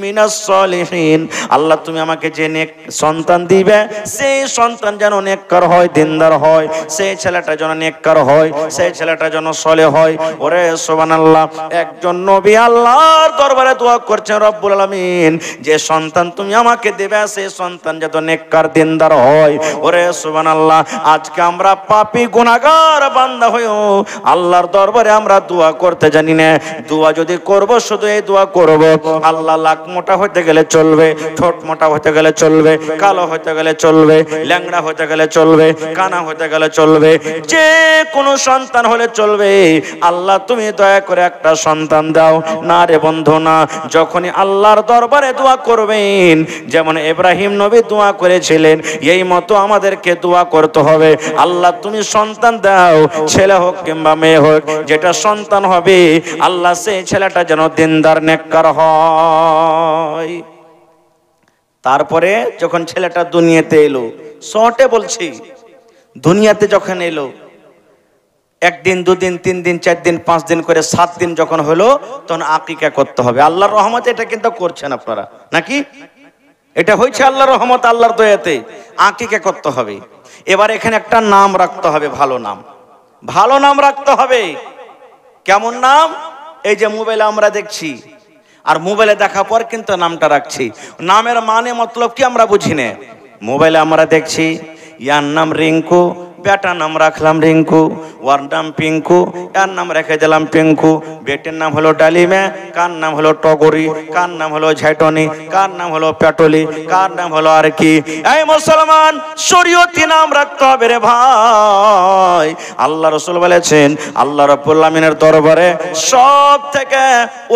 মিনাস সলিহিন। আল্লাহ তুমি আমাকে যে নেক সন্তান দিবে, সেই সন্তান যেন নেককার হয়, দিনদার হয়, সেই ছেলেটা যেন নেককার হয়, সেই ছেলেটা যেন সলে হয়। ওরে সুবহানাল্লাহ, একজন নবী আল্লাহর দরবারে দোয়া করছেন, রব্বুল আলামিন যে সন্তান তুমি আমাকে দেবে সেই সন্তান যত নেককার দিনদার হয়। ওরে সুবহানাল্লাহ, আজকে আমরা পাপী গুনাহগার বান্দা হয়েও আল্লাহর দরবারে আমরা দোয়া করতে জানি না। দোয়া যদি করব, শুধু এই দোয়া করব, আল্লাহ লাখ মোটা হতে গেলে চলবে, ঠোঁট মোটা হতে গেলে চলবে, কালো হতে গেলে চলবে, ল্যাংড়া হতে গেলে চলবে, কানা হতে গেলে চলবে, যে কোনো সন্তান হলে চলবে, আল্লাহ তুমি দয়া করে একটা সন্তান দাও। না রে বন্ধু না, যখনই আল্লাহর দরবারে দোয়া করবেন, যেমন ইব্রাহিম নবী দোয়া করেছিলেন, এই মতো আমাদেরকে দোয়া করতে হবে। আল্লাহ তুমি সন্তান দাও, ছেলে হোক কিংবা মেয়ে হোক, যেটা সন্তান হবে আল্লাহ সেই ছেলেটা যেন দিনদার নেককার হয়। তারপরে যখন ছেলেটা দুনিয়াতে এলো, শর্টে বলছি, দুনিয়াতে যখন এলো, 1 দিন 2 দিন 3 দিন 4 দিন 5 দিন করে 7 দিন যখন হলো, তখন আকিকা করতে হবে। আল্লাহর রহমতে এটা কিন্তু করছেন আপনারা নাকি? এটা হয়েছে আল্লাহর রহমত, আল্লাহর দয়াতে আকিকা করতে হবে। এবার এখানে একটা নাম রাখতে হবে, ভালো নাম, ভালো নাম রাখতে হবে। কেমন নাম? এই যে মোবাইলে আমরা দেখছি, আর মোবাইলে দেখা পর কিন্তু নামটা রাখছি। নামের মানে মতলব কি আমরা বুঝি না। মোবাইলে আমরা দেখছি ইয়ার নাম রিঙ্কু, বেটার নাম রাখলাম রিঙ্কু, ওর নাম পিঙ্কু, এর নাম রেখে দিলাম পিঙ্কু। বেটের নাম হলো ডালিমা, কার নাম হলো টগরি, কার নাম হলো ঝাইটনি, কার নাম হলো পেটলি, কার নাম হলো আর কি। এই মুসলমান, শরীয়তি নাম রাখতে হবে রে ভাই। আল্লাহ রাসূল বলেছেন, আল্লাহ রাব্বুল আলামিনের দরবারে সব থেকে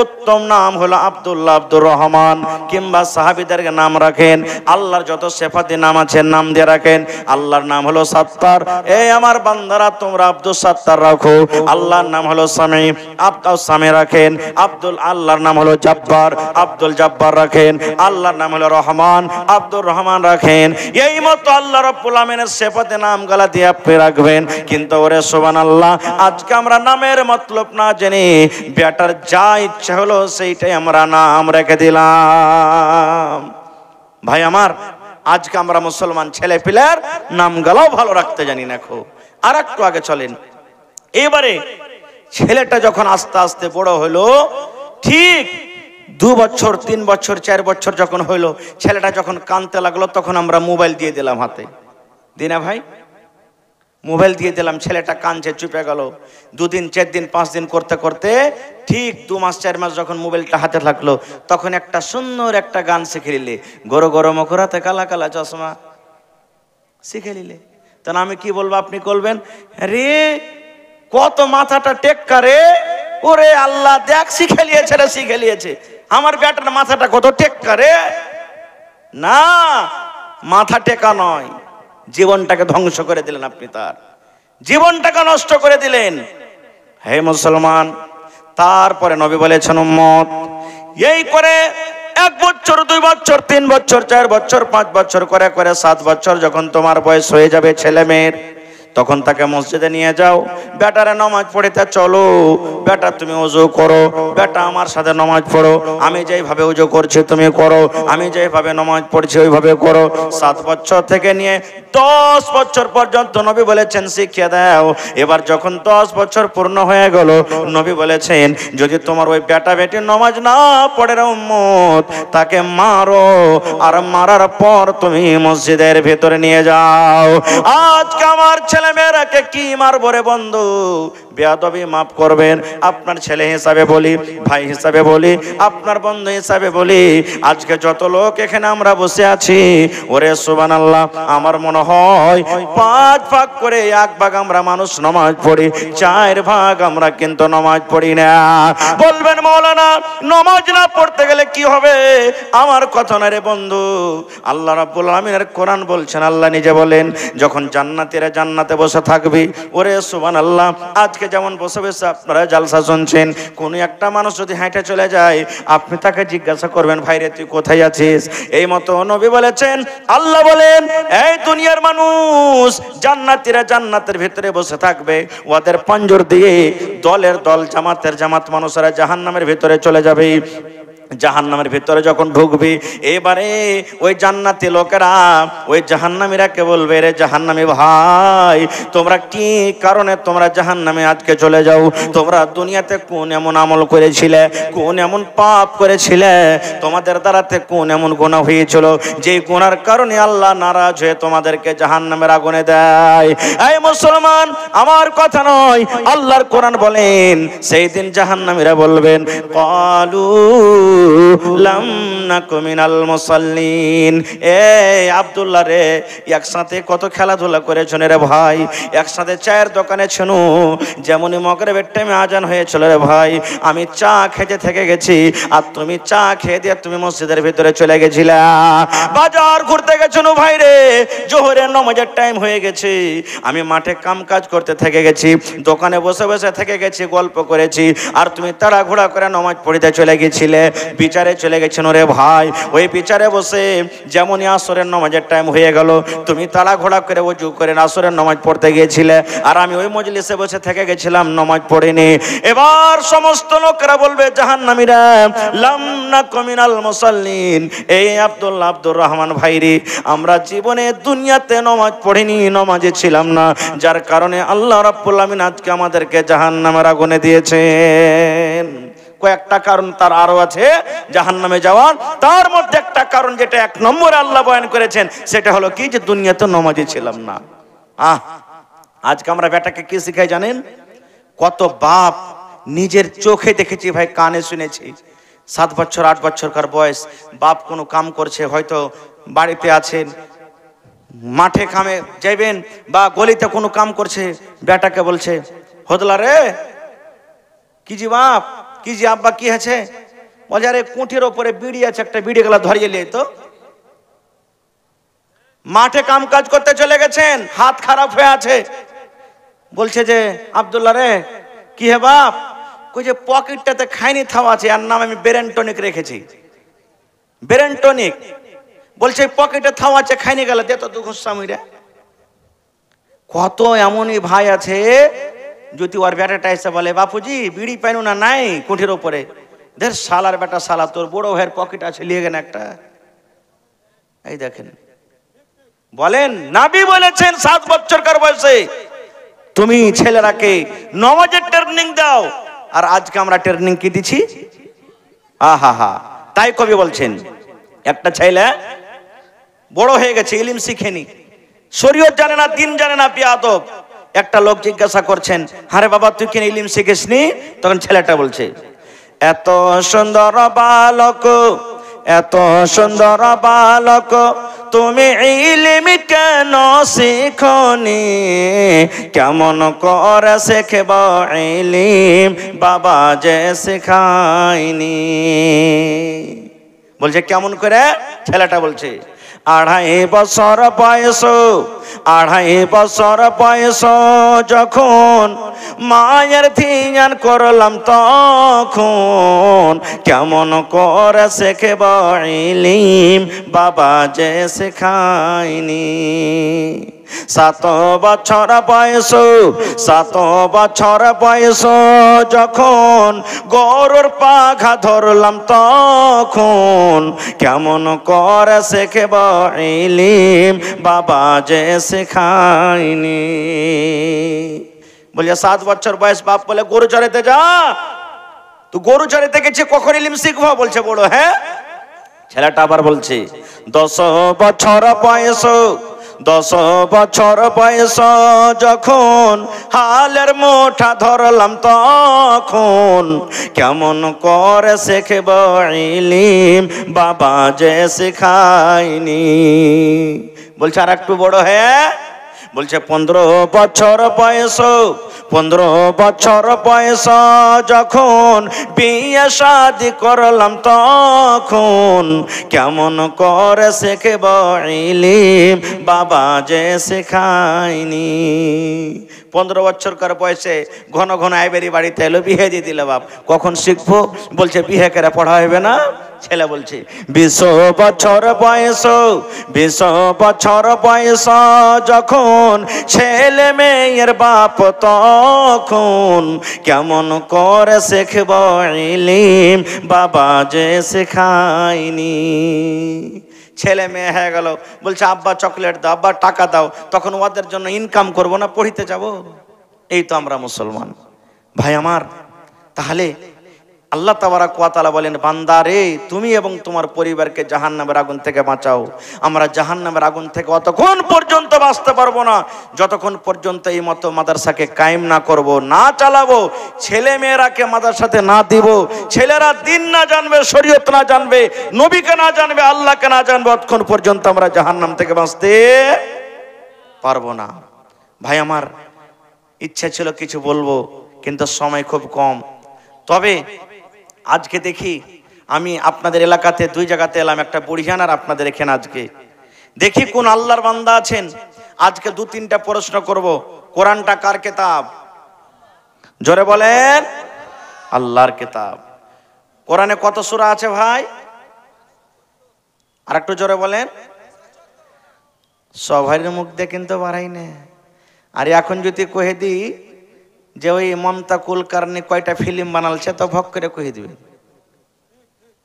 উত্তম নাম হলো আব্দুল্লাহ, আব্দুর রহমান, কিংবা সাহাবীদেরকে নাম রাখেন। আল্লাহর যত সিফাতি নাম আছে নাম দিয়ে রাখেন। আল্লাহর নাম হলো সাত্তার, এই আমার বান্দারা তোমরা আব্দুল সাত্তার রাখো, আল্লাহর নাম হলো সামি, আব্দুল সামি রাখেন। আব্দুল আল্লাহর নাম হলো জব্বার, আব্দুল জব্বার রাখেন। আল্লাহর নাম হলো রহমান, আব্দুর রহমান রাখেন। এই মতো আল্লাহ রাব্বুল আমিনের সিফাতে নাম গালা দিয়ে আপনি রাখবেন। কিন্তু ওরে সুবহানাল্লাহ, আজকে আমরা নামের মতলব না জেনে বেটার যা ইচ্ছা হলো সেইটাই আমরা নাম রেখে দিলাম। ভাই আমার, আজকে আমরা মুসলমান ছেলে পিলের নাম গালাও ভালো রাখতে জানি না। খো আর একটু আগে চলেন। এবারে ছেলেটা যখন আস্তে আস্তে বড় হলো, ঠিক 2 বছর 3 বছর 4 বছর যখন হইলো, ছেলেটা যখন কাঁদতে লাগলো, তখন আমরা মোবাইল দিয়ে দিলাম হাতে। দিনা ভাই, মোবাইল দিয়ে দিলাম। ছেলেটা কাঁদছে, চুপে গেল। 2 দিন 4 দিন 5 দিন করতে করতে ঠিক 2 মাস 4 মাস যখন মোবাইলটা হাতে থাকলো, তখন একটা সুন্দর একটা গান শিখে নিলে, গরো গরো মকরাতে কালা কালা চশমা শিখে নিলে। তখন আমি কি বলবো, আপনি বলবেন রে কত মাথাটা টেক্কা রে, ওরে আল্লাহ দেখ শিখে নিয়েছে রে, শিখে নিয়েছে। আমার বেটার মাথাটা কত টেক্কা রে। না, মাথা টেকা নয়, জীবনটাকে ধ্বংস করে দিলেন আপনি, তার জীবনটাকে নষ্ট করে দিলেন। হে মুসলমান, তারপরে নবী বলেছেন উম্মত এই করে 1 বছর 2 বছর 3 বছর 4 বছর 5 বছর করে করে 7 বছর যখন তোমার বয়স হয়ে যাবে ছেলে মেয়ের, তখন তাকে মসজিদে নিয়ে যাও। বেটারে নামাজ পড়িতে চলো, বেটা তুমি ওযু করো, বেটা আমার সাথে নামাজ পড়ো, আমি যেইভাবে ওযু করছি তুমি করো, আমি যেইভাবে নামাজ পড়ছি ওইভাবে করো। 7 বছর থেকে নিয়ে 10 বছর পর্যন্ত নবী বলেছেন শিখিয়ে দাও। এবার যখন 10 বছর পূর্ণ হয়ে গেল, নবী বলেছেন যদি তোমার ওই বেটা বেটি নামাজ না পড়ে রে উম্মত, তাকে মারো, আর মারার পর তুমি মসজিদের ভেতরে নিয়ে যাও। আজকে আমার ছেলে মেয়েরাকে কি মারবো রে বন্ধু? বেয়াদবি মাফ করবেন, আপনার ছেলে হিসাবে বলি, ভাই হিসাবে বলি, আপনার বন্ধু হিসাবে বলি, আজকে যত লোক এখানে আমরা বসে আছি, ওরে সুবহানাল্লাহ, আমার মনে হয় 5 ভাগ করে 1 ভাগ আমরা মানুষ নামাজ পড়ি, 4 ভাগ আমরা কিন্তু নামাজ পড়ি না। বলবেন মাওলানা নামাজ না পড়তে গেলে কি হবে? আমার কথা না রে বন্ধু, আল্লাহ রাব্বুল আমিনের কোরআন বলছেন, আল্লাহ নিজে বলেন যখন জান্নাতীরা জান্নাতে বসে থাকবি, ওরে সুবহানাল্লাহ, আজকে যেমন বসে বসে আপনারা জালসা শুনছেন, কোন একটা মানুষ যদি হেঁটে চলে যায়, আপনি তাকে জিজ্ঞাসা করবেন ভাই রে তুই কোথায় আছিস? এই মতো নবী বলেছেন, আল্লাহ বলেন এই দুনিয়ার মানুষ জান্নাতীরা জান্নাতের ভিতরে বসে থাকবে, ওদের পাঞ্জর দিয়ে দলের দল জামাতের জামাত মানুষেরা জাহান্নামের ভিতরে চলে যাবে। জাহান্নামের ভিতরে যখন ঢুকবি, এবারে ওই জান্নাতি লোকেরা ওই জাহান্নামীরাকে বলবে রে জাহান্নামী ভাই, তোমরা কি কারণে তোমরা জাহান্নামে আজকে চলে যাও? তোমরা দুনিয়াতে কোন এমন আমল করেছিলে, কোন এমন পাপ করেছিলে, তোমাদের দ্বারাতে কোন এমন গুনাহ হয়েছিল যে গুনার কারণে আল্লাহ নারাজ হয়ে তোমাদেরকে জাহান্নামের আগুনে দেয়? এই মুসলমান, আমার কথা নয়, আল্লাহর কোরআন বলেন সেই দিন জাহান্নামীরা বলবেন ক্বালু লাম নাকু মিনাল মুসাল্লিন। আব্দুল্লাহ রে, একসাথে কত খেলাধুলা করেছেন রে ভাই, একসাথে চায়ের দোকানে ছিল, যেমনই মাগরিবের টাইমে আজান হয়েছিল রে ভাই, আমি চা খেতে থেকে গেছি, আর তুমি চা খেয়ে দিয়ে তুমি মসজিদের ভিতরে চলে গেছিলা। বাজার ঘুরতে গেছো ভাই রে, জোহরের নামাজের টাইম হয়ে গেছে, আমি মাঠে কাম কাজ করতে থেকে গেছি, দোকানে বসে বসে থেকে গেছি, গল্প করেছি, আর তুমি তাড়াহুড়া করে নামাজ পড়তে চলে গেছিলে, বিচারে চলে গেছেন রে ভাই। ওই বিচারে বসে যেমনই আসরের নামাজের টাইম হয়ে গেল, তুমি তাড়াহুড়া করে ওযু করে আসরের নামাজ পড়তে গিয়েছিলে, আর আমি ওই মজলিসে বসে থেকে গেছিলাম, নামাজ পড়িনি। এবার সমস্ত লোকেরা বলবে জাহান্নামীরা লাম নাকু মিনাল মুসাল্লিন। এই আব্দুল্লাহ আব্দুর রহমান ভাইরি, আমরা জীবনে দুনিয়াতে নামাজ পড়িনি, নামাজে ছিলাম না, যার কারণে আল্লাহ রাব্বুল আমিন আজকে আমাদেরকে জাহান্নামের আগুনে দিয়েছেন। কয়েকটা কারণ তার আরো আছে জাহান্নামে যাওয়ার, তার মধ্যে একটা কারণ যেটা 1 নম্বরে আল্লাহ বয়ান করেছেন, সেটা হলো কি যে দুনিয়াতে নামাজি ছিলাম না। আজকে আমরা বেটাকে কি শিখাই জানেন? কত বাপ নিজের চোখে দেখেছি ভাই, কানে শুনেছি, 7 বছর 8 বছরকার বয়স, বাপ কোনো কাম করছে, হয়তো বাড়িতে আছেন, মাঠে কামে যাইবেন বা গলিতে কোনো কাম করছে, বেটাকে বলছে হদলা রে, কি জি বাপ, কি জি আব্বা, কি আছে? বলছে আরে কুঠির ওপরে বিড়ি আছে, একটা বিড়ি গেলা ধরিয়ে লিয়ে তো। মাঠে কাম কাজ করতে চলে গেছেন, হাত খারাপ হয়ে আছে। বলছে যে আব্দুল্লাহ রে, কি হে বাপ? কই যে পকেটটাতে খাইনি থাওয়া আছে, আর নাম আমি ব্রেন টনিক রেখেছি, ব্রেন টনিক। বলছে পকেটে থাওয়া আছে, খাইনি গেল, দে তো দুঃখ স্বামী রে। কত এমনই ভাই আছে, যদি ওর বেটাটা এসে বলে বাপুজি বিড়ি পাইনু না, নাই কুঠির ওপরে, দের শালার বেটা, শালা তোর বড় ভাইয়ের পকেট আছে, লিয়ে গেন একটা। এই দেখেন, বলেন নবী বলেছেন 7 বছরকার বয়সে তুমি ছেলেরাকে নামাজের ট্রেনিং দাও, আর আজকে আমরা ট্রেনিং কি দিচ্ছি? আহা হা। তাই কবি বলছেন, একটা ছেলে বড় হয়ে গেছে, ইলম শিখেনি, শরীয়ত জানে না, দিন জানে না, বেয়াদব। একটা লোক জিজ্ঞাসা করছেন, আরে বাবা তুই কি ইলম শিখিসনি? তখন ছেলেটা বলছে, এত সুন্দর বালক, এত সুন্দর বালক, তুমি ইলম কেন শিখনি? কেমন করে শিখব ইলম, বাবা যে শেখায়নি। বলছে কেমন করে? ছেলেটা বলছে 2.5 বছর বয়স, 2.5 বছর বয়স যখন মায়ের ধ্যান করলাম, তখন কেমন করে শিখব ইলম, বাবা যে শেখায়নি। 7 বছর বয়স, 7 বছর বয়স যখন গরুর পাখা ধরলাম, তখন কেমন করে শিখব ইলম, বাবা যে শেখায়নি। বলে 7 বছর বয়স, বাপ বলে গরু চড়াইতে যা, তুই গরু চড়াইতে গেছে, কখন ইলম শিখবো? বলছে বড়। হ্যাঁ। ছেলেটা আবার বলছে 10 বছর বয়স, 10 বছর বয়স যখন হালের মুঠা ধরলাম, তখন কেমন করে শিখব ইলম, বাবা যে শেখায়নি। বলছে আর একটু বড় হ্যাঁ। বলছে 15 বছর বয়স, 15 বছর বয়স যখন বিয়ে শাদি করলাম, তখন কেমন করে শিখব ইলম, বাবা যে শেখায়নি। 15 বছরকার বয়সে ঘন ঘন আইবেরি বাড়িতে এলো, বিয়ে দিয়ে দিলে বাপ। কখন শিখবো? বলছে বিয়ে করে পড়া হবে না। ছেলে বলছে 20 বছর বয়স, 20 বছর বয়স যখন ছেলে মেয়ের বাপ, তখন কেমন করে শিখব ইলম, বাবা যে শেখায়নি। ছেলে মেয়ে হয়ে গেল, বলছে আব্বা চকলেট দাও, আব্বা টাকা দাও। তখন ওদের জন্য ইনকাম করব না, পড়িতে যাব। এই তো আমরা মুসলমান ভাই আমার। তাহলে আল্লাহ তাবারাক ওয়া তাআলা বলেন, বান্দা রে, তুমি এবং তোমার পরিবারকে জাহান্নামের আগুন থেকে বাঁচাও। আমরা জাহান্নামের আগুন থেকে অতক্ষণ পর্যন্ত বাঁচতে পারবো না যতক্ষণ পর্যন্ত এই মতো মাদ্রাসাকে কায়েম না করব, না চালাবো, ছেলে মেয়েরাকে মাদ্রাসাতে না দিব। ছেলেরা দিন না জানবে, শরীয়ত না জানবে, নবীকে না জানবে, আল্লাহকে না জানবে, অতক্ষণ পর্যন্ত আমরা জাহান্নাম থেকে বাঁচতে পারবো না। ভাই আমার, ইচ্ছা ছিল কিছু বলবো, কিন্তু সময় খুব কম। তবে আজকে দেখি, আমি আপনাদের এলাকাতে 2 জায়গাতে এলাম, একটা বুড়িয়ান আর আপনাদের এখানে। আজকে দেখি কোন আল্লাহর বান্দা আছেন। আজকে 2-3টা প্রশ্ন করব। কোরআনটা কার কিতাব? জোরে বলেন। আল্লাহর কিতাব। কোরআনে কত সূরা আছে ভাই? আর একটু জোরে বলেন। সবার মুখ দিয়ে কিন্তু বাড়াই না। আর এখন যদি কহে দিই যে ওই মমতা কুলকার্নি কয়টা ফিল্ম বানালছে, তো ভক করে কহে দিবে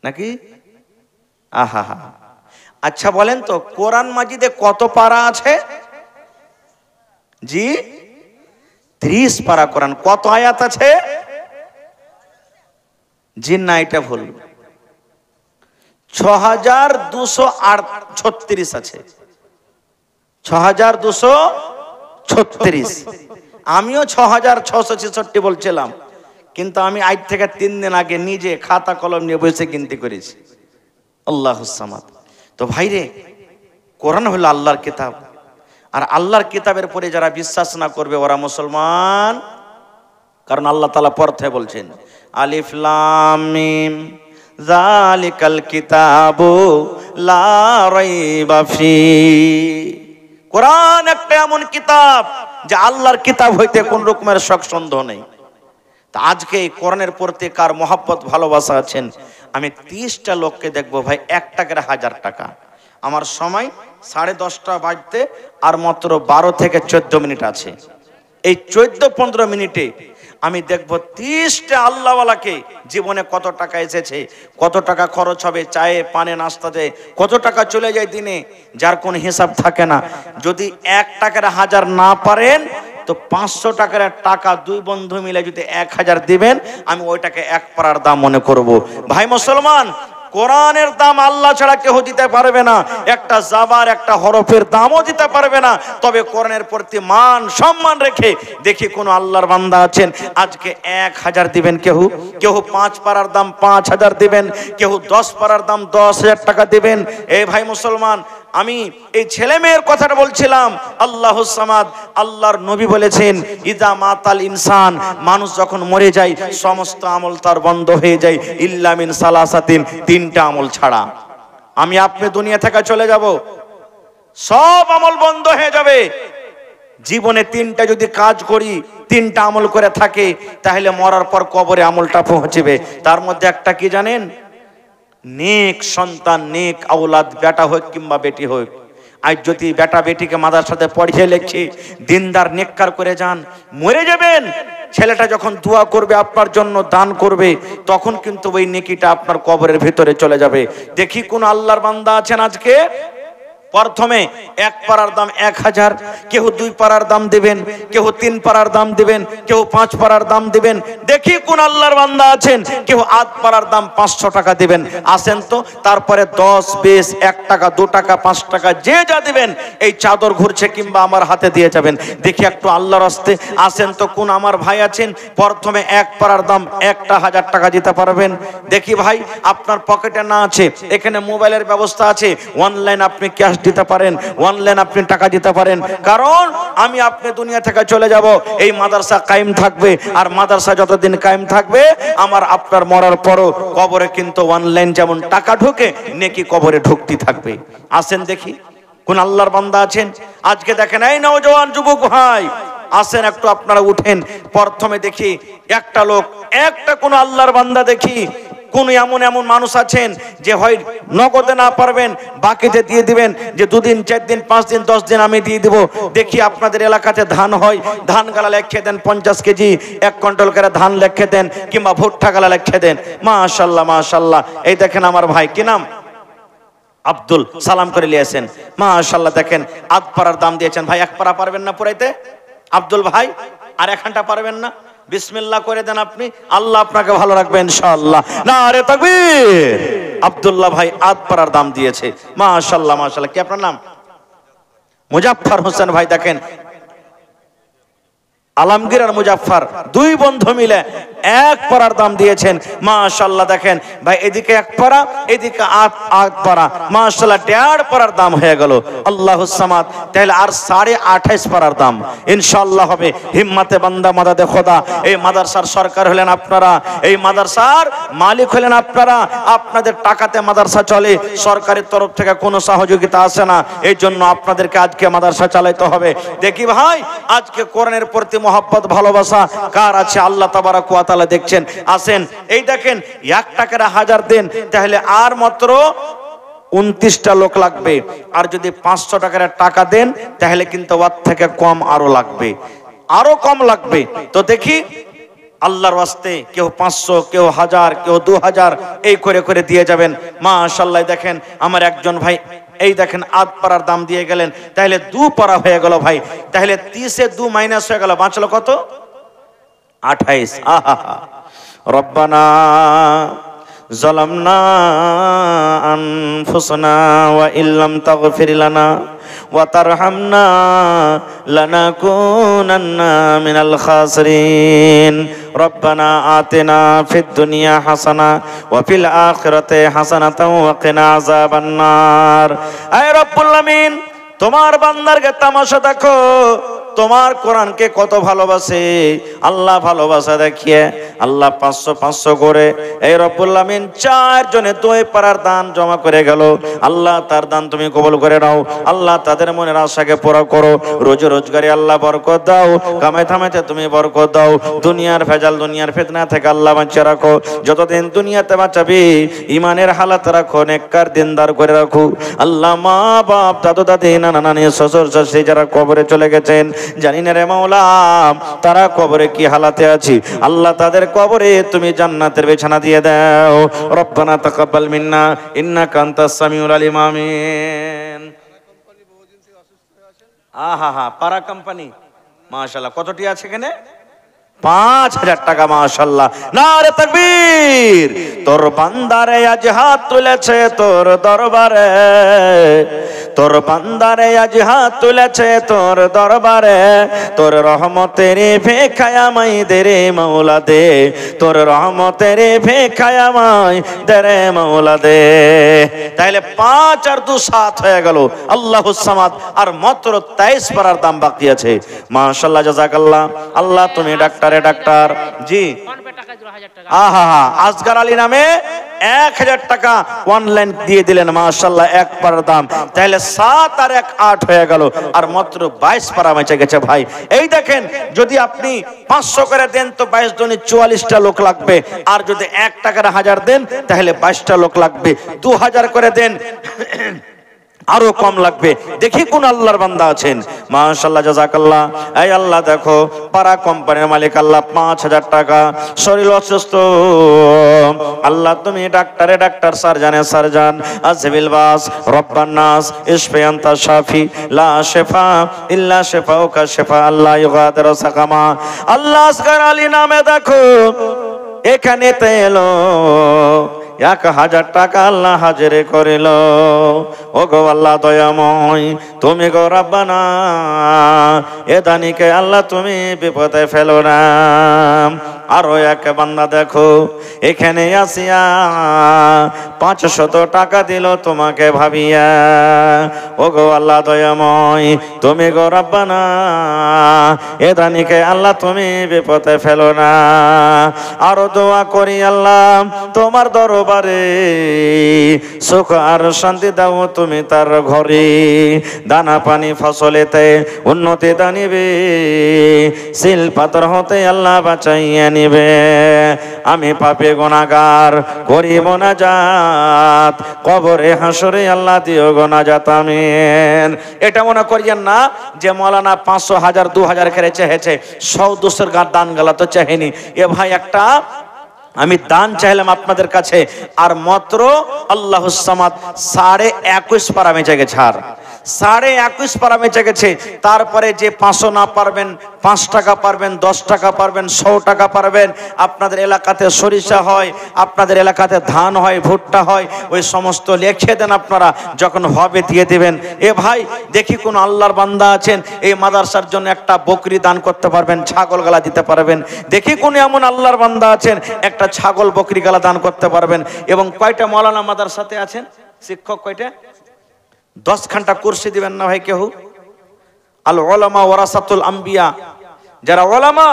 নাকি? আহা হা। আচ্ছা বলেন তো, কোরআন মাজিদে কত পারা আছে? জি 30 পারা কোরআন। কত আয়াত আছে? জি না, এটা ভুল। 6236 আছে। 6236। আমিও 6666 বলছিলাম, কিন্তু আমি আজ থেকে 3 দিন আগে নিজে খাতা কলম নিয়ে বসে গিনতি করেছি। আল্লাহুস সামাদ। তো ভাইরে, কোরআন হলো আল্লাহর কিতাব। আর আল্লাহর কিতাবের পরে যারা বিশ্বাস না করবে ওরা মুসলমান। কারণ আল্লাহ তাআলা পড়তে বলছেন, আলিফ লাম মিম যালিকাল কিতাবু লা রাইবা ফি। কোরআন একটা এমন কিতাব যে আল্লাহর কিতাব হইতে কোন রকমের শক সন্দেহ নেই। তা আজকে এই কোরআনের প্রতি কার মহব্বত ভালোবাসা আছেন? আমি 30টা লোককে দেখবো ভাই 1 টাকার 1000 টাকা। আমার সময় 10:30 বাজতে আর মাত্র 12 থেকে 14 মিনিট আছে। এই 14-15 মিনিটে আমি দেখবো 30টা আল্লাহওয়ালাকে জীবনে কত টাকা এসেছে, কত টাকা খরচ হবে চায়ে পানে নাস্তাতে, কত টাকা চলে যায় দিনে, যার কোনো হিসাব থাকে না। যদি 1 টাকার 1000 না পারেন তো 500 টাকার টাকা দুই বন্ধু মিলে যদি 1000 দিবেন, আমি ওইটাকে 1 পারার দাম মনে করব। ভাই মুসলমান, কোরআনের দাম আল্লাহ ছাড়া কেউ দিতে পারবে না। একটা জাবার একটা হরফের দামও দিতে পারবে না। তবে কোরআনের প্রতি মান সম্মান রেখে দেখি কোন আল্লাহর বান্দা আছেন আজকে 1000 দিবেন, কেউ 5 পারার দাম 5000 দিবেন, কেউ 10 পারার দাম 10,000 টাকা দিবেন। এই ভাই মুসলমান, আমি এই ছেলে মেয়ের কথাটা বলছিলাম। আল্লাহুস সামাদ, আল্লাহর নবী বলেছেন ইদা মাতাল ইনসান, মানুষ যখন মরে যায় সমস্ত আমল তার বন্ধ হয়ে যায় ইল্লা মিন সালাসাতিন, 3টা আমল ছাড়া। আমি আপনি দুনিয়া থেকে চলে যাব, সব আমল বন্ধ হয়ে যাবে। জীবনে 3টা যদি কাজ করি, 3টা আমল করে থাকে, তাহলে মরার পর কবরে আমলটা পৌঁছবে। তার মধ্যে একটা কি জানেন? নেক সন্তান, নেক আওলাদ, বেটা হোক কিংবা বেটি হোক। আজ যদি বেটা বেটিকে মাদ্রাসাতে পড়িয়ে লেখে, দিনদার নেককার করে যান, মরে যাবেন, ছেলেটা যখন দোয়া করবে আপনার জন্য, দান করবে, তখন কিন্তু ওই নেকিটা আপনার কবরের ভিতরে চলে যাবে। দেখি কোন আল্লাহর বান্দা আছেন আজকে প্রথমে 1 পারার দাম 1000, কেউ 2 পারার দাম দিবেন, কেউ 3 পারার দাম দিবেন, কেউ 5 পারার দাম দিবেন। দেখি কোন আল্লাহর বান্দা আছেন কেউ 8 পারার দাম 500 টাকা দিবেন। আসেন তো, তারপরে 10, 20, 1 টাকা, 2 টাকা, 5 টাকা, যে যা দিবেন এই চাদর ঘুরছে কিংবা আমার হাতে দিয়ে যাবেন। দেখি একটু আল্লাহর রাস্তে আসেন তো, কোন আমার ভাই আছেন প্রথমে 1 পারার দাম 1000 টাকা দিতে পারবেন? দেখি ভাই, আপনার পকেটে না আছে, এখানে মোবাইলের ব্যবস্থা আছে, অনলাইন আপনি ক্যাশ দিতে পারেন, অনলাইন আপনি টাকা দিতে পারেন। কারণ আমি আপনি দুনিয়া থেকে চলে যাব, এই মাদ্রাসা কায়েম থাকবে। আর মাদ্রাসা যতদিন কায়েম থাকবে, আমার আপনার মরার পরও কবরে কিন্তু অনলাইন যেমন টাকা ঢোকে, নেকি কবরে ঢুকতে থাকবে। আসেন দেখি কোন আল্লাহর বান্দা আছেন আজকে। দেখেন এই নওজোয়ান যুবক ভাই, আসেন একটু আপনারা উঠেন। প্রথমে দেখি একটা লোক, একটা কোন আল্লাহর বান্দা দেখি। কোন এমন মানুষ আছেন যে হয় নগদে না পারবেন, বাকিতে দিয়ে দিবেন, যে 2 দিন 4 দিন 5 দিন 10 দিন আমি দিয়ে দিব। দেখি আপনাদের এলাকাতে ধান হয়, ধান গালা লেখে দেন 50 কেজি, 1 কুইন্টাল করে ধান লেখে দেন, কিংবা ভুট্টা গালা লেখে দেন। মাশাআল্লাহ মাশাআল্লাহ। এই দেখেন আমার ভাই, কি নাম? আব্দুল, সালাম করে নিয়েছেন। মাশাআল্লাহ, দেখেন 8 পারার দাম দিয়েছেন। ভাই 1 পারা পারবেন না পুরাইতে? আব্দুল ভাই আর 1 ঘন্টা পারবেন না? বিসমিল্লাহ করে দেন আপনি, আল্লাহ আপনাকে ভালো রাখবে ইনশাআল্লাহ। নারে তাকবীর। আব্দুল্লাহ ভাই 8 পারার দাম দিয়েছে। মাশাআল্লাহ মাশাআল্লাহ। কি আপনার নাম? মুজাফফর হোসেন ভাই, দেখেন আলমগীর আর মুজাফফর 2 বন্ধু মিলে 1 পারার দাম দিয়েছেন। মাশাআল্লাহ, দেখেন ভাই এদিকে 1 পারা, এদিকে 8 পারা, মাশাআল্লাহ 1.5 পারার দাম হয়ে গেল। আল্লাহুস সামাদ। তাহলে আর 28.5 পারার দাম ইনশাআল্লাহ হবে। হিম্মতে বান্দা মাদাদে খোদা। এই মাদ্রাসার সরকার হলেন আপনারা, এই মাদ্রাসার মালিক হলেন আপনারা। আপনাদের টাকাতে মাদ্রাসা চলে, সরকারের তরফ থেকে কোনো সহযোগিতা আসে না। এই জন্য আপনাদেরকে আজকে মাদ্রাসা চালাইতে হবে। দেখি ভাই আজকে কোরআনের প্রতি মহব্বত ভালোবাসা কার আছে? আল্লাহ তাবারাক ওয়া তাআলা দেখছেন। আসেন এই দেখেন 1 টাকার 1000 দেন, তাহলে আর মাত্র 29টা লোক লাগবে। আর যদি 500 টাকার টাকা দেন, তাহলে কিন্তু ওর থেকে কম আরো লাগবে, আরো কম লাগবে। তো দেখি আল্লাহর ওয়াস্তে কেউ 500, কেউ 1000, কেউ 2000 এই করে করে দিয়ে যাবেন। মাশাআল্লাহ, দেখেন আমার একজন ভাই এই দেখেন 8 পারার দাম দিয়ে গেলেন, তাহলে 2 পারা হয়ে গেল ভাই। তাহলে 30 এ 2 মাইনাস হয়ে গেল, বাঁচলো কত? 28। আহা রব্বানা যালামনা আনফুসানা ওয়া ইল্লাম তাগফির লানা ওয়া তারহামনা লানাকুনান্না মিনাল খাসিরিন। রব্বানা আতিনা ফিদ দুনিয়া হাসানা ওয়া ফিল আখিরাতি হাসানাতাও ওয়া কিনা আযাবান নার। আয় রব্বুল আমিন, তোমার বান্দারকে তামাশা দেখো, তোমার কোরআনকে কত ভালোবাসে। আল্লাহ ভালোবাসা দেখিয়ে আল্লাহ 500 করে এই রব্বুল আমিন 4 জনে 2 পারার দান জমা করে গেল। আল্লাহ তার দান তুমি কবুল করে নাও। আল্লাহ তাদের মনের আশাকে পুরো করো। রোজ রোজগারে আল্লাহ বরকত দাও, কামাই থামাইতে তুমি বরকত দাও। দুনিয়ার ভেজাল, দুনিয়ার ফিতনা থেকে আল্লাহ বাঁচিয়ে রাখো। যতদিন দুনিয়াতে বাঁচাবি ইমানের হালাত রাখো, নেককার দিনদার করে রাখো। আল্লাহ মা বাপ, দাদু দাদি, নানা নানি, শ্বশুর শাশুড়ি যারা কবরে চলে গেছেন, জানি না রে মাওলা তারা কবরে কি হালাতে আছে। আল্লাহ তাদের কবরে তুমি জান্নাতের বিছানা দিয়ে দাও। রব্বানা তাকাব্বাল মিন্না ইন্নাকা আনতাস সামিউল আলিম। আমিন। আহা পারা কোম্পানি মাশাআল্লাহ কতটি আছে এখানে? 5000 টাকা মাশাআল্লাহ। নারে তাকবীর। তোর বান্দারে আজ হাত তুলেছে তোর দরবারে, তোর বান্দারে আজ হাত তুলেছে তোর দরবারে। তোর রহমতের ভিখায় আমায় দে রে মাওলা দে, তোর রহমতের ভিখায় আমায় দে রে মাওলা দে। তাহলে 5 আর 2 7 হয়ে গেল। আল্লাহুস সামাদ। আর মাত্র 23 পারার দাম বাকি আছে। মাশাআল্লাহ জাযাকাল্লাহ। আল্লাহ তুমি ডাক্তার জি আহা আসগার আলী নামে 1000 টাকা অনলাইন দিয়ে দিলেন মাশাআল্লাহ। 1 পারার দাম তাহলে 7 আর 1 8 হয়ে গেল। আর মাত্র 22 পারা বেঁচে গেছে ভাই। এই দেখেন যদি আপনি 500 করে দেন তো 22 জনে 44টা লোক লাগবে। আর যদি 1 টাকার 1000 দেন তাহলে 22টা লোক লাগবে। 2000 করে দেন আরো কম লাগবে। দেখি কোন আল্লাহর বান্দা আছেন। মাশাআল্লাহ জাযাকাল্লাহ। এই আল্লাহ দেখো পারা কোম্পানির মালিক আল্লাহ 5000 টাকা। শরীর অসুস্থ আল্লাহ তুমি ডাক্তারে ডাক্তার, সার্জনে সার্জন, আজবিল বাস, রব্বান নাস, ইশফি আনতা শাফি, লা শিফা ইল্লা শিফাউকা শিফা আল্লাহ ইউগাদিরু সাকামা। আল্লাহ আসগার আলী নামে দেখো এখানে তেলো 1000 টাকা আল্লাহ হাজির করিল। ও গো আল্লাহ দয়াময় তুমি গো রাব্বানা এ দানিকে আল্লাহ তুমি বিপদে ফেলো না। আরো এক বান্দা দেখো এখানে আসিয়া 500 টাকা দিল তোমাকে ভাবিয়া। ও গো আল্লাহ দয়াময় তুমি গো রাব্বানা এ দানিকে আল্লাহ তুমি বিপদে ফেলো না। আরো দোয়া করি আল্লাহ তোমার দরবারে সুখ আর শান্তি দাও তুমি তার ঘরে। দানা পানি ফসলেতে উন্নতি দানিবে, সিল পাথর হতে আল্লাহ বাঁচাইয়া নিবে। আমি পাপী গুনাহগার করি মোনাজাত, কবরে হাসরে আল্লাহ দিও গোনাজাত। আমিন। এটা মনে করিয়েন না যে মাওলানা 500 1000 2000 করে চেয়েছে, 100 200 দান গেলা তো চাইনি। এ ভাই একটা আমি দান চাইলাম আপনাদের কাছে। আর মাত্র আল্লাহুস সামাদ 21.5 পারা বেঁচে গেছে। আর 21.5 পারা বেঁচে গেছে। তারপরে যে 500 না পারবেন 5 টাকা পারবেন, 10 টাকা পারবেন, 100 টাকা পারবেন। আপনাদের এলাকাতে সরিষা হয়, আপনাদের এলাকাতে ধান হয়, ভুট্টা হয়, ওই সমস্ত লিখে দেন আপনারা, যখন হবে দিয়ে দিবেন। এ ভাই দেখি কোন আল্লাহর বান্দা আছেন এই মাদ্রাসার জন্য একটা বকরি দান করতে পারবেন, ছাগল গালা দিতে পারবেন। দেখি কোন এমন আল্লাহর বান্দা আছেন একটা ছাগল বকরি গালা দান করতে পারবেন। এবং কয়টা মাওলানা মাদ্রাসাতে আছেন শিক্ষক কয়টা? 10 ঘন্টা কুরসি দিবেন না ভাই কেউ? আল উলামা ওয়ারাসাতুল আম্বিয়া, যারা উলামা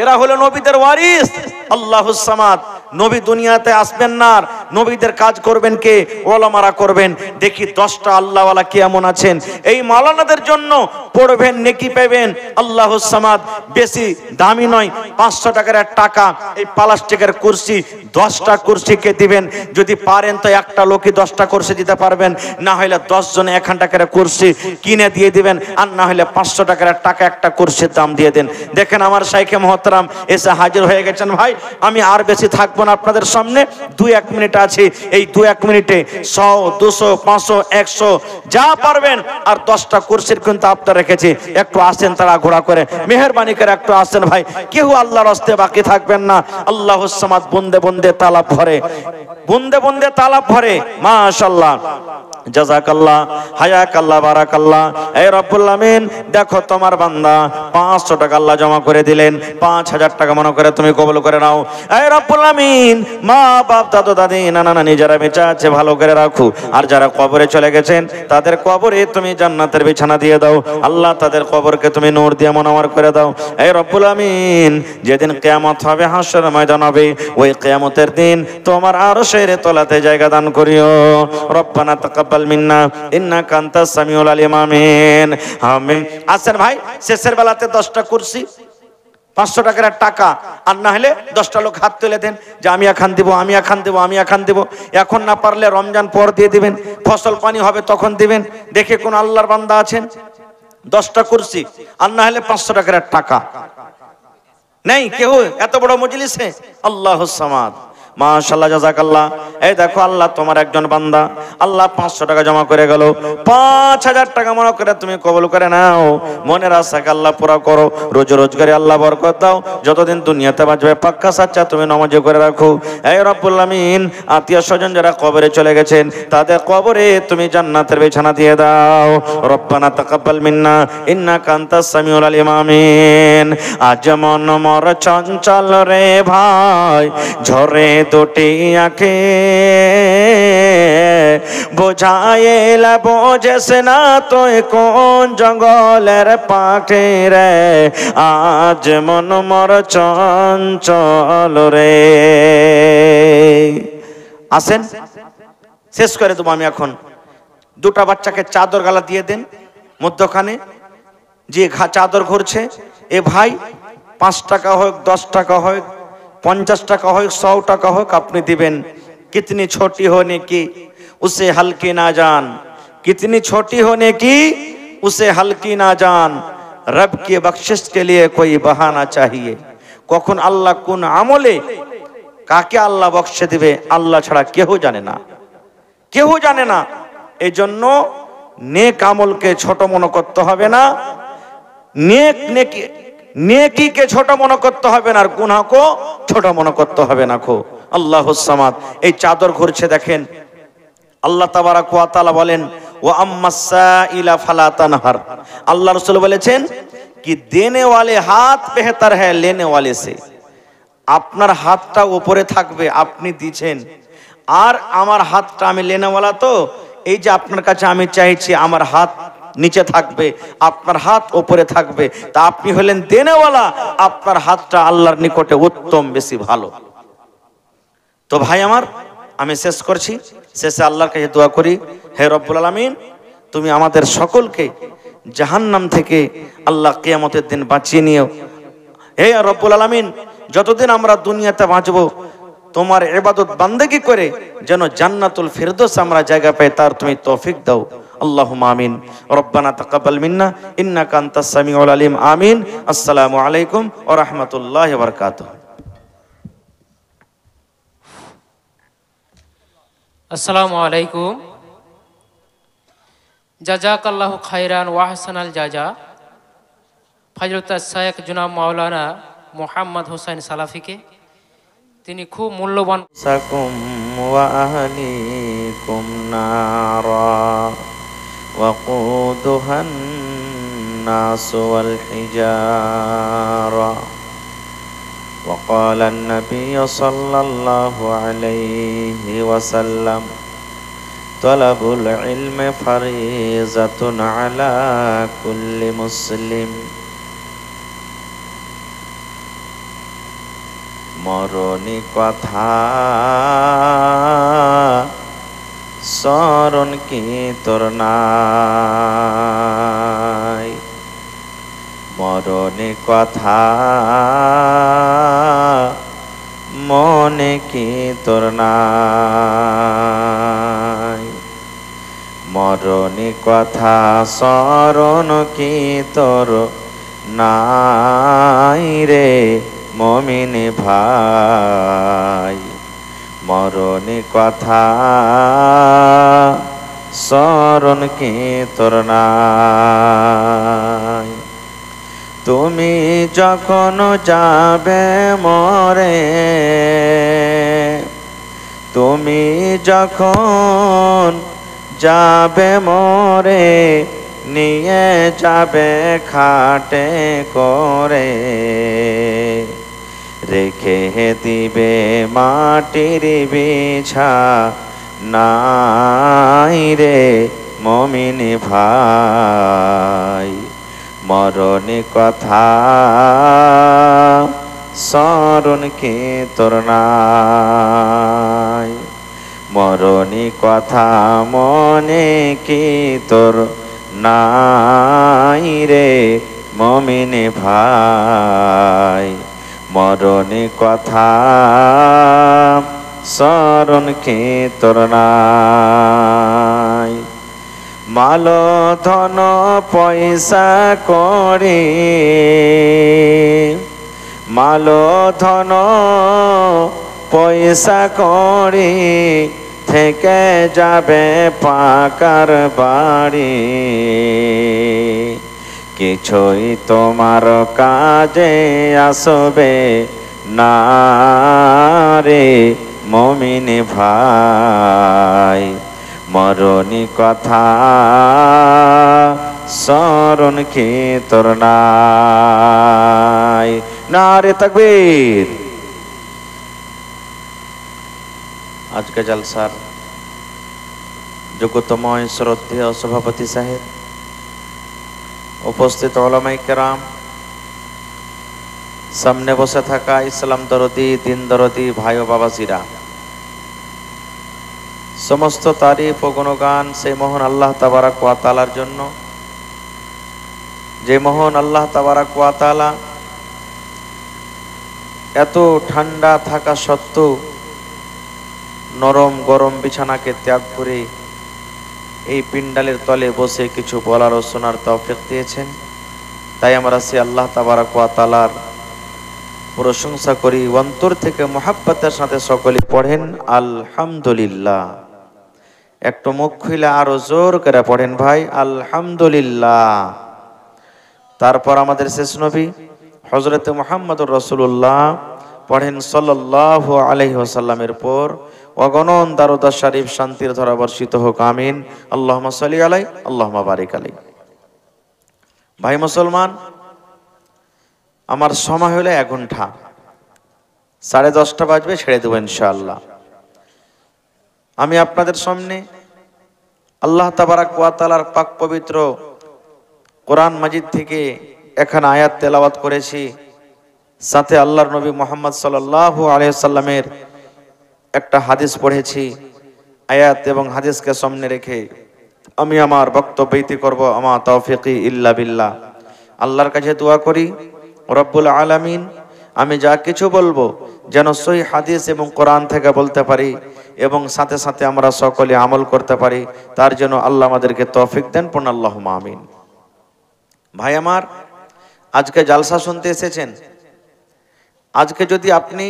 এরা হলো নবীদের ওয়ারিস। আল্লাহুস সামাদ। নবী দুনিয়াতে আসবেন না, নবীদের কাজ করবেন কে? ওলামারা করবেন। দেখি 10টা আল্লাহওয়ালা কেমন আছেন। এই মাওলানাদের জন্য পড়বেন, নেকি পাবেন। আল্লাহুস সামাদ। বেশি দামি নয়, 500 টাকার টাকা এই প্লাস্টিকের কুরসি 10টা কুরসিকে দিবেন। যদি পারেন তো একটা লোকই 10টা কুরসি দিতে পারবেন, না হলে 10 জনে 1 টাকার কুরসি কিনে দিয়ে দিবেন। আর না হলে 500 টাকার টাকা একটা কুরসির দাম দিয়ে দেন। দেখেন আমার শাইখে মুহতারাম এসে হাজির হয়ে গেছেন। ভাই আমি আর বেশি থাকবো না আপনাদের সামনে, 2-1 মিনিট আছে। এই 2-1 মিনিটে 100 200 500 100 যা পারবেন। আর 10টা কুরসির কিন্তু আপনারা রেখেছি, একটু আসেন তারা ঘোরা করে, মেহেরবানি করে একটু আসেন ভাই। কেউ আল্লাহর রাস্তে বাকি থাকবেন না। আল্লাহুস সামাদ। বন্দে বন্দে তালাব ভরে, বন্দে বন্দে তালাব ভরে। মাশাআল্লাহ। জাযাকাল্লাহ, হায়াকাল্লাহ, বারাকাল্লাহ। এই রব্বুল আমিন, দেখো তোমার বান্দা 500 টাকা আল্লাহ জমা করে দিলেন, 5000 টাকা মনে করে তুমি কবুল করে নাও। এই রব্বুল আমিন, মা বাপ, দাদু দাদি, নানা নানি যারা বেঁচে আছে ভালো করে রাখো, আর যারা কবরে চলে গেছেন তাদের কবরে তুমি জান্নাতের বিছানা দিয়ে দাও আল্লাহ, তাদের কবরকে তুমি নূর দিয়ে মুনাওয়ার করে দাও। এই রব্বুল আমিন, যেদিন কিয়ামত হবে, হাসরের ময়দান হবে, ওই কিয়ামতের দিন তোমার আরশের তলাতে জায়গা দান করিও। রব্বানা তাকাব্বাল মিন্না ইন্নাকা আনতাস সামিউল আলিম। আমিন আমিন। আসেন ভাই, শেষের বেলাতে 10টা কুরসি, 500 টাকার টাকা, আর না হলে 10টা লোক হাত তুলে দেন যে আমি এখন দিব, আমি এখন দিব, আমি এখন দিব। এখন না পারলে রমজান পর দিয়ে দিবেন, ফসল পানি হবে তখন দিবেন। দেখে কোন আল্লাহর বান্দা আছেন? 10টা কুরসি, আর না হলে 500 টাকার টাকা নেই কেউ এত বড় মজলিসে? আল্লাহুস সামাদ, মাশাআল্লাহ, জাযাকাল্লাহ। এই দেখো আল্লাহ তোমার একজন বান্দা, আল্লাহ 500 টাকা জমা করে গেল, 5000 টাকা মনে করে তুমি কবুল করে নাও। মনের আশাকে আল্লাহ পুরা করো, রোজ রোজগারে আল্লাহ বরকত দাও, যতদিন দুনিয়াতে বাঁচবে পাক্কা সাচ্চা তুমি নামাজে করে রাখো। এই রব্বুল আমিন, আত্মীয় স্বজন যারা কবরে চলে গেছেন তাদের কবরে তুমি জান্নাতের বিছানা দিয়ে দাও। রব্বানা তাকাব্বাল মিন্না ইন্নাকা আনতাস সামিউল আলিম। আমিন। আজ মন মর চঞ্চল রে ভাই, ঝরে দুটি আঁখে, বোঝাইল বোঝেস না তুই কোন জঙ্গলের পাখি রে, আজ মন মর চঞ্চল রে। আসেন শেষ করে দেবো আমি এখন। 2টা বাচ্চাকে চাদর গালা দিয়ে দেন মধ্যখানে, যে চাদর ঘুরছে, এ ভাই 5 টাকা হোক, 10 টাকা হোক, 50 টাকা হোক, 100 টাকা হোক, আপনি দিবেন। कितनी छोटी होने की उसे हल्की ना जान, कितनी छोटी होने की उसे हल्की ना जान, रब की बख्शिश के लिए कोई बहाना चाहिए। কখন আল্লাহ কোন আমলে কাকে আল্লাহ বকশে দিবে আল্লাহ ছাড়া কেউ জানে না, কেউ জানে না। এই জন্য নেক আমলকে ছোট মনে করতে হবে না, নেকিকে ছোট মনে করতে হবে না, আর গুনাহকে ছোট মনে করতে হবে না। খো আল্লাহুস সামাদ। এই চাদর ঘুরছে দেখেন, আল্লাহ তাবারাক ওয়া তাআলা বলেন ওয়া আম্মাস সাইলা ফালা তানহার। আল্লাহ রাসূল বলেছেন কি দেনে ওয়ালে হাত বেহতর হ্যায় লেনে ওয়ালে সে। আপনার হাতটা উপরে থাকবে, আপনি দিছেন, আর আমার হাতটা আমি লেনেওয়ালা, তো এই যে আপনার কাছে আমি চাইছি আমার হাত নিচে থাকবে, আপনার হাত উপরে থাকবে, তা আপনি হলেন দেনেওয়ালা, আপনার হাতটা আল্লাহর নিকটে উত্তম, বেশি ভালো। তো ভাই আমার, আমি শেষ করছি, শেষে আল্লাহর কাছে দোয়া করি, হে রব্বুল আলামিন, তুমি আমাদের সকলকে জাহান্নাম থেকে আল্লাহ কিয়ামতের দিন বাঁচিয়ে নিও। হে রব্বুল আলামিন, যতদিন আমরা দুনিয়াতে বাঁচবো তোমার ইবাদত বান্দেগি করে যেন জান্নাতুল ফিরদৌস আমরা জায়গা পাই, তার তুমি তৌফিক দাও। আল্লাহুম্মা আমিন। রব্বানা তাকাব্বাল মিন্না ইন্নাকা আনতাস সামিউল আলিম। আমিন। আসসালামু আলাইকুম ওয়া রাহমাতুল্লাহি ওয়া বারাকাতুহু। আসসালামু আলাইকুম। জাযাকাল্লাহু খায়রান ওয়া আহসানাল জাযা। ফজলুত শাইখ জনাব মাওলানা মোহাম্মদ হোসেন সালাফিকে, তিনি খুব মূল্যবান। সাকুম ওয়া আহলিকুম নারা ওয়াকুদুহান নাস ওয়াল হিজারা। وقال النبي صلى الله عليه وسلم طلب العلم فريضة على كل مسلم। মরণী কথা স্মরণ কি তোর নাই, মরণী কথা মনে কি তোর নাই, মরণী কথা স্মরণ কি তোর নাই রে মুমিন ভাই, মরণী কথা স্মরণ কি তোর নাই। তুমি যখন যাবে মরে, তুমি যখন যাবে মোরে নিয়ে যাবে খাটে করে, রেখে দিবে মাটির বিছা নাই রে মমিন ভাই। মরণে কথা স্মরণ কি তোর নাই, মরণে কথা মনে কি তোর নাই রে মমিন ভাই। মরণে কথা স্মরণ কি তোর নাই। মাল ধন পয়সা করে, মাল ধন পয়সা করে থেকে যাবে পাকার বাড়ি, কিছুই তোমার কাজে আসবে না রে মমিন ভাই। মরণি কথা স্মরণ কি তোর নাই। নারে তাকবীর। আজকে জলসার যোগ্যতময় শ্রদ্ধেয় সভাপতি সাহেব, উপস্থিত উলামায়ে কেরাম, সামনে বসে থাকা ইসলাম দরদি দিন দরদি ভাই ও বাবাজিরা, সমস্ত তারিফ ও গুণগান সেই মহান আল্লাহ তাবারাক ওয়া তাআলার জন্য, যে মহান আল্লাহ তাবারাক ওয়া তাআলা এত ঠান্ডা থাকা সত্ত্বেও নরম গরম বিছানাকে ত্যাগ করে এই পিন্ডালের তলে বসে কিছু বলার ও শোনার তৌফিক দিয়েছেন। তাই আমরা সে আল্লাহ তাবারাক ওয়া তাআলার প্রশংসা করি, অন্তর থেকে মুহাব্বতের সাথে সকলে পড়েন আলহামদুলিল্লাহ। একটু মুখ খুলে আরো জোর করে পড়েন ভাই আলহামদুলিল্লাহ। তারপর আমাদের শেষ নবী হযরতে মুহাম্মদুর রাসূলুল্লাহ পড়েন সাল্লাল্লাহু আলাইহি ওয়াসাল্লামের পর অগণন দারুদ শরীফ শান্তির ধারা বর্ষিত হোক, আমিন। আল্লাহুম্মা সাল্লি আলাইহি আল্লাহুম্মা বারিক আলাইহি। ভাই মুসলমান, আমার সময় হলো 1 ঘন্টা, 10:30 বাজবে, ছেড়ে দেব ইনশাআল্লাহ। আমি আপনাদের সামনে আল্লাহ তাবারাক ওয়া তাআলার পাক পবিত্র কোরআন মাজিদ থেকে এখানে আয়াত তেলাওয়াত করেছি, সাথে আল্লাহর নবী মুহাম্মদ সাল্লাল্লাহু আলাইহি ওয়াসাল্লামের একটা হাদিস পড়েছি। আয়াত এবং হাদিসকে সামনে রেখে আমি আমার বক্তব্য ইতি করব। আমা তাওফিকি ইল্লা বিল্লাহ। আল্লাহর কাছে দোয়া করি রব্বুল আলামিন আমি যা কিছু বলবো যেন সহি হাদিস এবং কোরআন থেকে বলতে পারি এবং সাথে সাথে আমরা সকলে আমল করতে পারি, তার জন্য আল্লাহ আমাদেরকে তৌফিক দেন, পূর্ণ আল্লাহুম্মা আমিন। ভাই আমার, আজকে জালসা শুনতে এসেছেন। আজকে যদি আপনি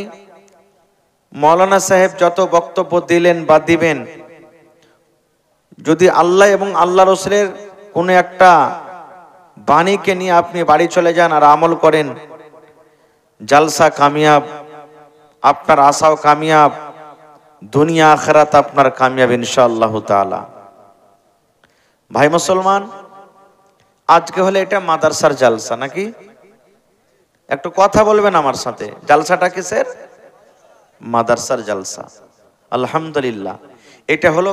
মৌলানা সাহেব যত বক্তব্য দিলেন বা দিবেন, যদি আল্লাহ এবং আল্লাহ রাসূলের কোনো একটা বাণীকে নিয়ে আপনি বাড়ি চলে যান আর আমল করেন, জালসা কামিয়াব, আপনার আশাও কামিয়াব, দুনিয়া আখিরাত আপনার কামিয়াব ইনশাআল্লাহ তাআলা। ভাই মুসলমান, আজকে হলে এটা মাদ্রাসার জালসা নাকি? একটু কথা বলবেন আমার সাথে, জালসাটা কিসের? মাদ্রাসার জালসা। আলহামদুলিল্লাহ, এটা হলো